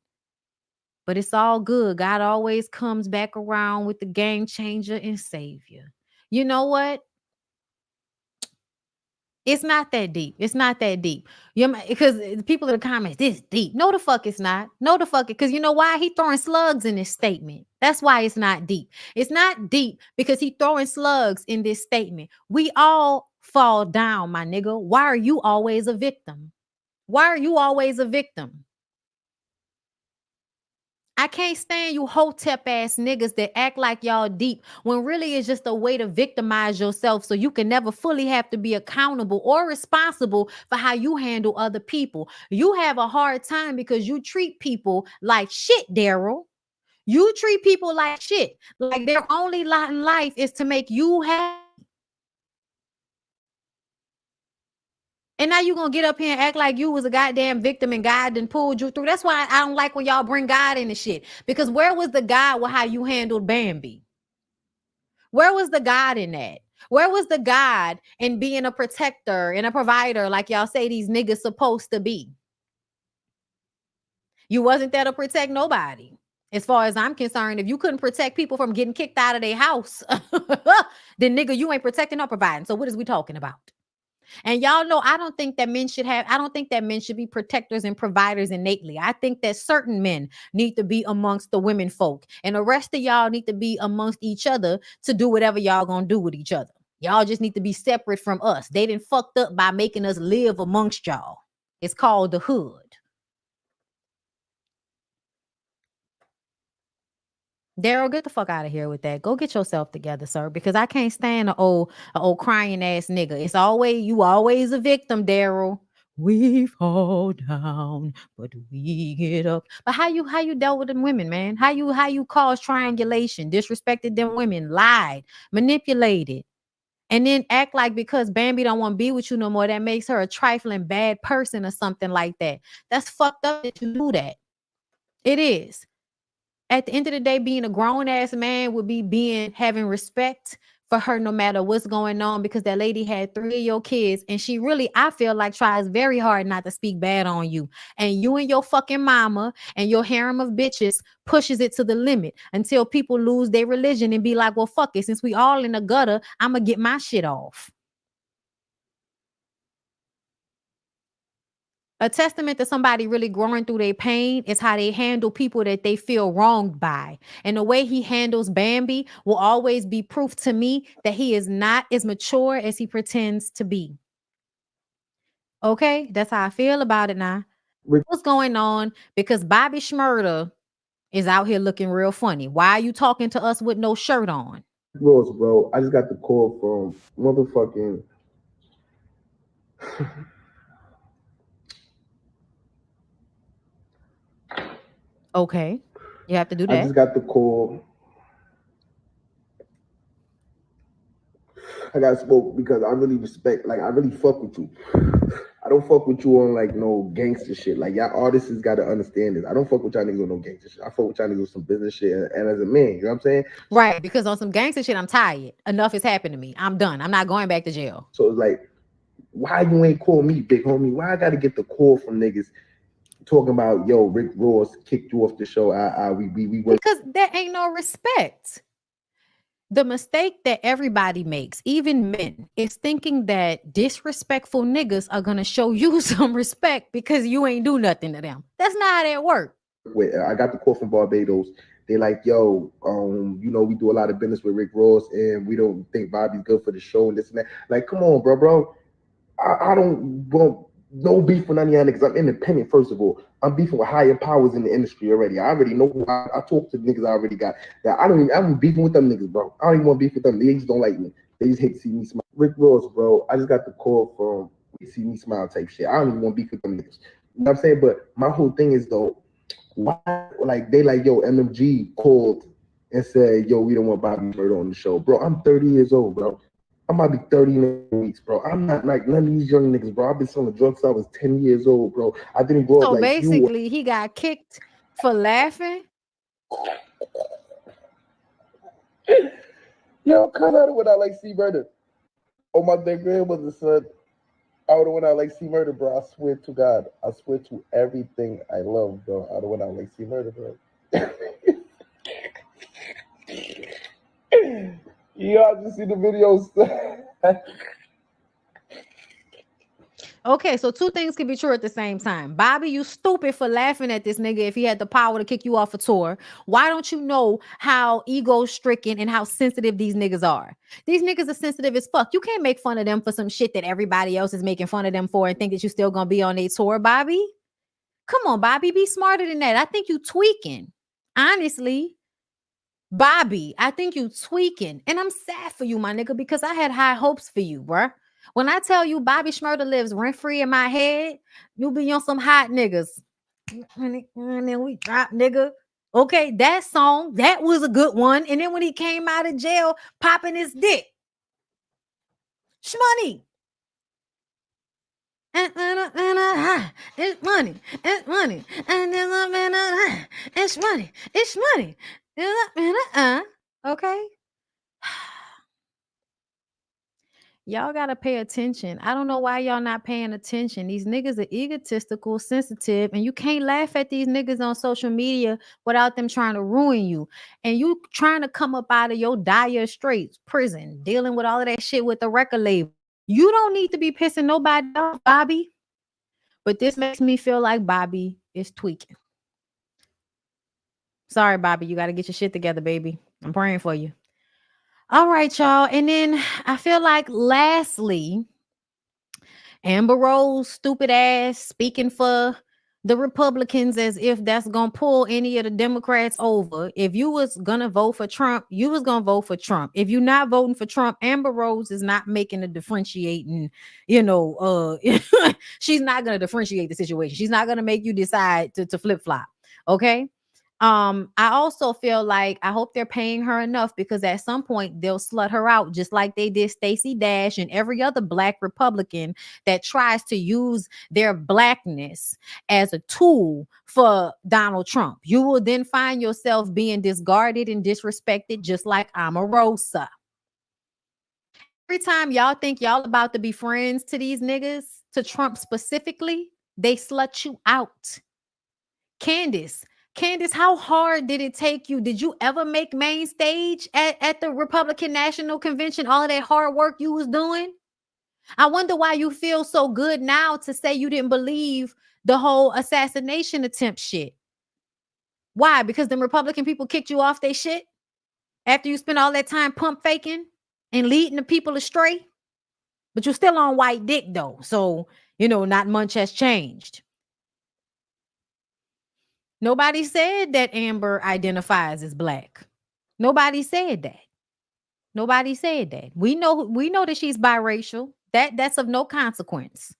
Speaker 1: But it's all good. God always comes back around with the game changer and savior. You know what? It's not that deep. It's not that deep. Because people in the comments, this deep. No, the fuck it's not. No, the fuck it. Because you know why? He throwing slugs in this statement. That's why it's not deep. It's not deep because he throwing slugs in this statement. We all fall down, my nigga. Why are you always a victim? Why are you always a victim? I can't stand you hotep ass niggas that act like y'all deep when really it's just a way to victimize yourself so you can never fully have to be accountable or responsible for how you handle other people. You have a hard time because you treat people like shit, Daryl. You treat people like shit. Like their only lot in life is to make you happy. And now you gonna get up here and act like you was a goddamn victim and God done pulled you through. That's why I don't like when y'all bring God in the shit. Because where was the God with how you handled Bambi? Where was the God in that? Where was the God in being a protector and a provider like y'all say these niggas supposed to be? You wasn't there to protect nobody. As far as I'm concerned, if you couldn't protect people from getting kicked out of their house, then nigga, you ain't protecting or providing. So what is we talking about? And y'all know I don't think that men should be protectors and providers innately. I think that certain men need to be amongst the women folk, and the rest of y'all need to be amongst each other to do whatever y'all gonna do with each other. Y'all just need to be separate from us. They done fucked up by making us live amongst y'all. It's called the hood. Daryl, get the fuck out of here with that. Go get yourself together, sir, because I can't stand an old crying ass nigga. It's always a victim, Daryl. We fall down, but we get up. But how you dealt with them women, man? How you caused triangulation, disrespected them women, lied, manipulated, and then act like because Bambi don't want to be with you no more, that makes her a trifling bad person or something like that. That's fucked up that you do that. It is. At the end of the day, being a grown ass man would be having respect for her no matter what's going on, because that lady had 3 of your kids and she really, I feel like, tries very hard not to speak bad on you. And you and your fucking mama and your harem of bitches pushes it to the limit until people lose their religion and be like, well, fuck it. Since we all in the gutter, I'm going to get my shit off. A testament to somebody really growing through their pain is how they handle people that they feel wronged by. And the way he handles Bambi will always be proof to me that he is not as mature as he pretends to be. Okay, that's how I feel about it now. What's going on? Because Bobby Shmurda is out here looking real funny. Why are you talking to us with no shirt on?
Speaker 15: Bro, I just got the call from motherfucking...
Speaker 1: Okay, you have to do that.
Speaker 15: I just got the call. I got smoke because I really respect, like, I really fuck with you. I don't fuck with you on, like, no gangster shit. Like, y'all artists got to understand this. I don't fuck with y'all niggas on no gangster shit. I fuck with y'all niggas with some business shit. And as a man, you know what I'm saying?
Speaker 1: Right, because on some gangster shit, I'm tired. Enough has happened to me. I'm done. I'm not going back to jail.
Speaker 15: So it's like, why you ain't call me, big homie? Why I got to get the call from niggas talking about, yo, Rick Ross kicked you off the show? We work.
Speaker 1: Because there ain't no respect. The mistake that everybody makes, even men, is thinking that disrespectful niggas are gonna show you some respect because you ain't do nothing to them. That's not how that works.
Speaker 15: Wait, I got the call from Barbados. They like, yo, you know, we do a lot of business with Rick Ross, and we don't think Bobby's good for the show and this and that. Like, come on, bro. I don't want no beef with none of y'all niggas. I'm independent, first of all. I'm beefing with higher powers in the industry already. I already know who I talk to niggas I already got. That I'm beefing with them niggas, bro. I don't even want to beef with them. They just don't like me. They just hate to see me smile. Rick Ross, bro, I just got the call from see me smile type shit. I don't even want to beef with them niggas. You know what I'm saying? But my whole thing is, though, why, like, they like, yo, MMG called and said, yo, we don't want Bobby Shmurda on the show. Bro, I'm 30 years old, bro. I might be 30 in weeks, bro. I'm not like none of these young niggas, bro. I've been selling drugs since I was 10 years old, bro. I didn't grow up like you.
Speaker 1: So basically, he got kicked for laughing?
Speaker 15: Yo, cut out of when I like SEDURE. Oh, my dead grandmother, son. I would have when I like SEDURE, bro. I swear to God. I swear to everything I love, bro. I would have when I like SEDURE, bro. Y'all just see the videos.
Speaker 1: Okay, so two things can be true at the same time. Bobby, you stupid for laughing at this nigga if he had the power to kick you off a tour. Why don't you know how ego-stricken and how sensitive these niggas are? These niggas are sensitive as fuck. You can't make fun of them for some shit that everybody else is making fun of them for and think that you still gonna be on their tour, Bobby. Come on, Bobby, be smarter than that. I think you tweaking. Honestly, Bobby, I think you tweaking. And I'm sad for you, my nigga, because I had high hopes for you, bruh. When I tell you Bobby Shmurda lives rent-free in my head, you be on some hot niggas. And then we drop, nigga. Okay, that song, that was a good one. And then when he came out of jail, popping his dick. Shmoney. It's money. It's money. And then it's money. It's money. Okay. Y'all gotta pay attention. I don't know why y'all not paying attention. These niggas are egotistical, sensitive, and you can't laugh at these niggas on social media without them trying to ruin you. And you trying to come up out of your dire straits, prison, dealing with all of that shit with the record label. You don't need to be pissing nobody off, Bobby. But this makes me feel like Bobby is tweaking. Sorry, Bobby. You got to get your shit together, baby. I'm praying for you. All right, y'all. And then I feel like lastly, Amber Rose, stupid ass, speaking for the Republicans as if that's going to pull any of the Democrats over. If you was going to vote for Trump, you was going to vote for Trump. If you're not voting for Trump, Amber Rose is not making a differentiating, she's not going to differentiate the situation. She's not going to make you decide to flip-flop. Okay? I also feel like I hope they're paying her enough because at some point they'll slut her out just like they did Stacey Dash and every other black Republican that tries to use their blackness as a tool for Donald Trump. You will then find yourself being discarded and disrespected just like Omarosa. Every time y'all think y'all about to be friends to these niggas, to Trump specifically, they slut you out. Candace, how hard did it take you? Did you ever make main stage at the Republican National Convention? All of that hard work you was doing? I wonder why you feel so good now to say you didn't believe the whole assassination attempt shit. Why? Because the Republican people kicked you off their shit after you spent all that time pump faking and leading the people astray? But you're still on white dick though. So, not much has changed. Nobody said that Amber identifies as black. Nobody said that. Nobody said that. We know that she's biracial. That's of no consequence.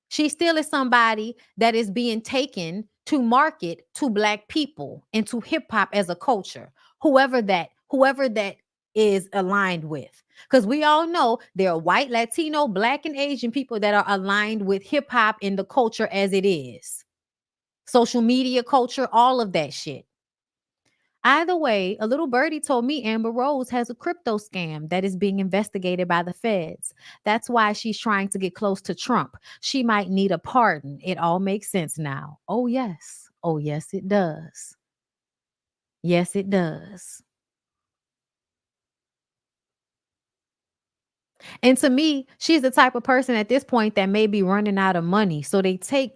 Speaker 1: She still is somebody that is being taken to market to black people and to hip hop as a culture. Whoever that is aligned with. Because we all know there are white, Latino, black, and Asian people that are aligned with hip hop in the culture as it is. Social media culture, all of that shit. Either way, a little birdie told me Amber Rose has a crypto scam that is being investigated by the feds. That's why she's trying to get close to Trump. She might need a pardon. It all makes sense now. Oh, yes. Oh, yes, it does. Yes, it does. And to me, she's the type of person at this point that may be running out of money. So they take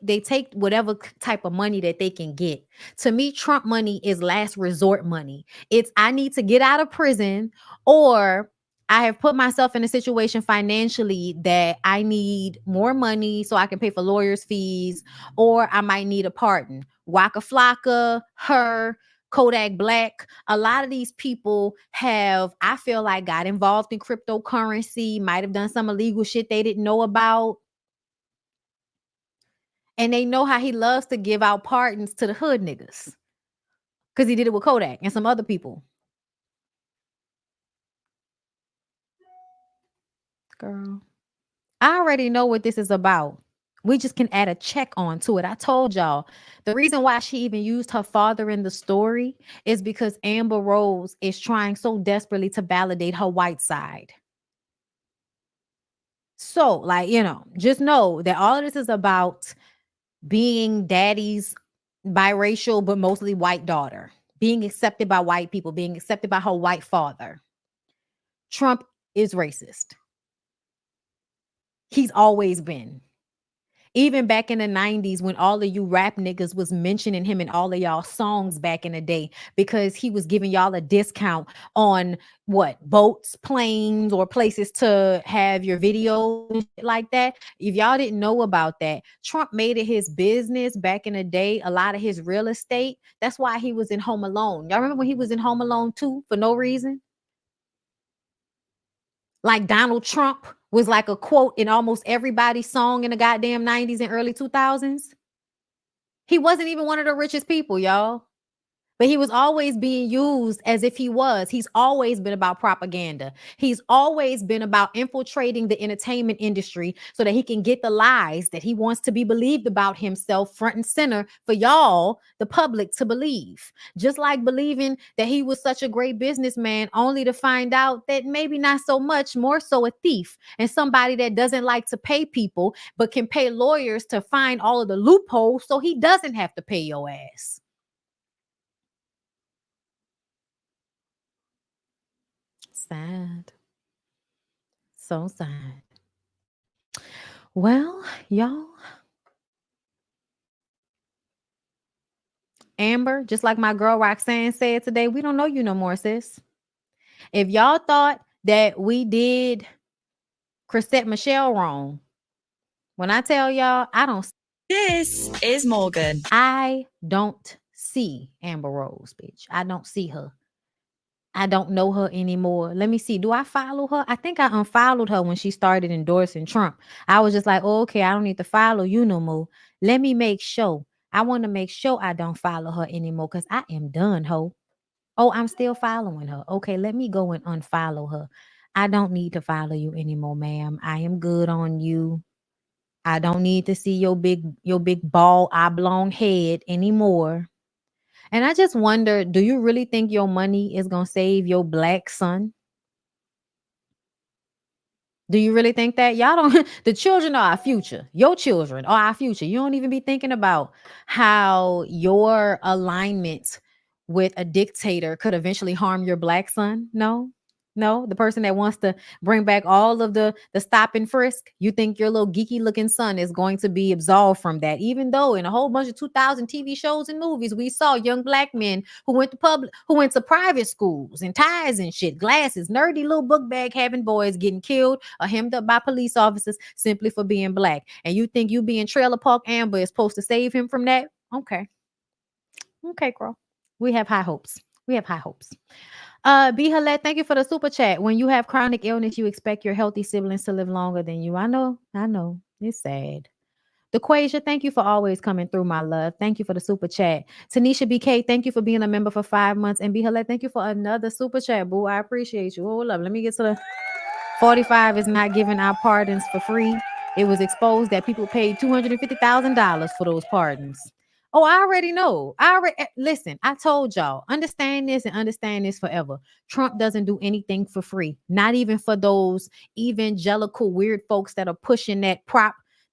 Speaker 1: whatever type of money that they can get. To me, Trump money is last resort money. It's I need to get out of prison, or I have put myself in a situation financially that I need more money so I can pay for lawyers' fees, or I might need a pardon. Waka Flocka, her, Kodak Black, a lot of these people have, I feel like, got involved in cryptocurrency, might have done some illegal shit they didn't know about. And they know how he loves to give out pardons to the hood niggas. Because he did it with Kodak and some other people. Girl, I already know what this is about. We just can add a check on to it. I told y'all the reason why she even used her father in the story is because Amber Rose is trying so desperately to validate her white side. So, just know that all of this is about being daddy's biracial, but mostly white daughter, being accepted by white people, being accepted by her white father. Trump is racist. He's always been. Even back in the 90s when all of you rap niggas was mentioning him in all of y'all songs back in the day because he was giving y'all a discount on what, boats, planes, or places to have your videos and shit like that. If y'all didn't know about that, Trump made it his business back in the day, a lot of his real estate. That's why he was in Home Alone. Y'all remember when he was in Home Alone 2 for no reason? Like Donald Trump was like a quote in almost everybody's song in the goddamn 90s and early 2000s. He wasn't even one of the richest people, y'all. But he was always being used as if he was. He's always been about propaganda. He's always been about infiltrating the entertainment industry so that he can get the lies that he wants to be believed about himself front and center for y'all, the public, to believe. Just like believing that he was such a great businessman only to find out that maybe not so much, more so a thief and somebody that doesn't like to pay people but can pay lawyers to find all of the loopholes so he doesn't have to pay your ass. Sad. So sad. Well, y'all. Amber, just like my girl Roxanne said today, we don't know you no more, sis. If y'all thought that we did Chrisette Michelle wrong, when I tell y'all, I don't.
Speaker 16: This is Morgan.
Speaker 1: I don't see Amber Rose, bitch. I don't see her. I don't know her anymore. Let me see. Do I follow her? I think I unfollowed her when she started endorsing Trump. I was just like, oh, okay, I don't need to follow you no more. Let me make sure. I want to make sure I don't follow her anymore because I am done, ho. Oh, I'm still following her. Okay, let me go and unfollow her. I don't need to follow you anymore, ma'am. I am good on you. I don't need to see your big bald oblong head anymore. And I just wonder, do you really think your money is going to save your black son? Do you really think that? Y'all don't, the children are our future. Your children are our future. You don't even be thinking about how your alignment with a dictator could eventually harm your black son. No, the person that wants to bring back all of the stop and frisk, you think your little geeky looking son is going to be absolved from that, even though in a whole bunch of 2000 TV shows and movies, we saw young black men who went to private schools and ties and shit, glasses, nerdy little book bag having boys getting killed or hemmed up by police officers simply for being black. And you think you being Trailer Park Amber is supposed to save him from that? Okay, girl. We have high hopes. B. Halette, thank you for the super chat. When you have chronic illness, you expect your healthy siblings to live longer than you. I know. It's sad. DeQuasia, thank you for always coming through, my love. Thank you for the super chat. Tanisha BK, thank you for being a member for 5 months. And B. Halette, thank you for another super chat, boo. I appreciate you. Hold up. Let me get to the 45 is not giving out pardons for free. It was exposed that people paid $250,000 for those pardons. Oh, I already know. Listen, I told y'all, understand this and understand this forever. Trump doesn't do anything for free. Not even for those evangelical weird folks that are pushing that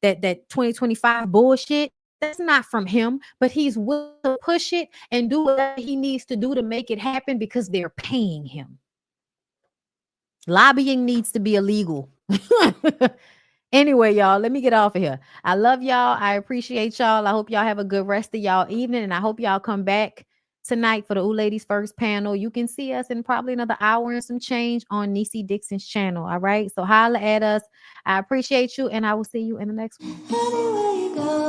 Speaker 1: that 2025 bullshit. That's not from him, but he's willing to push it and do whatever he needs to do to make it happen because they're paying him. Lobbying needs to be illegal. Anyway, y'all, let me get off of here. I love y'all. I appreciate y'all. I hope y'all have a good rest of y'all evening. And I hope y'all come back tonight for the Ooh Ladies First panel. You can see us in probably another hour and some change on Niecy Dixon's channel. All right. So holla at us. I appreciate you. And I will see you in the next one.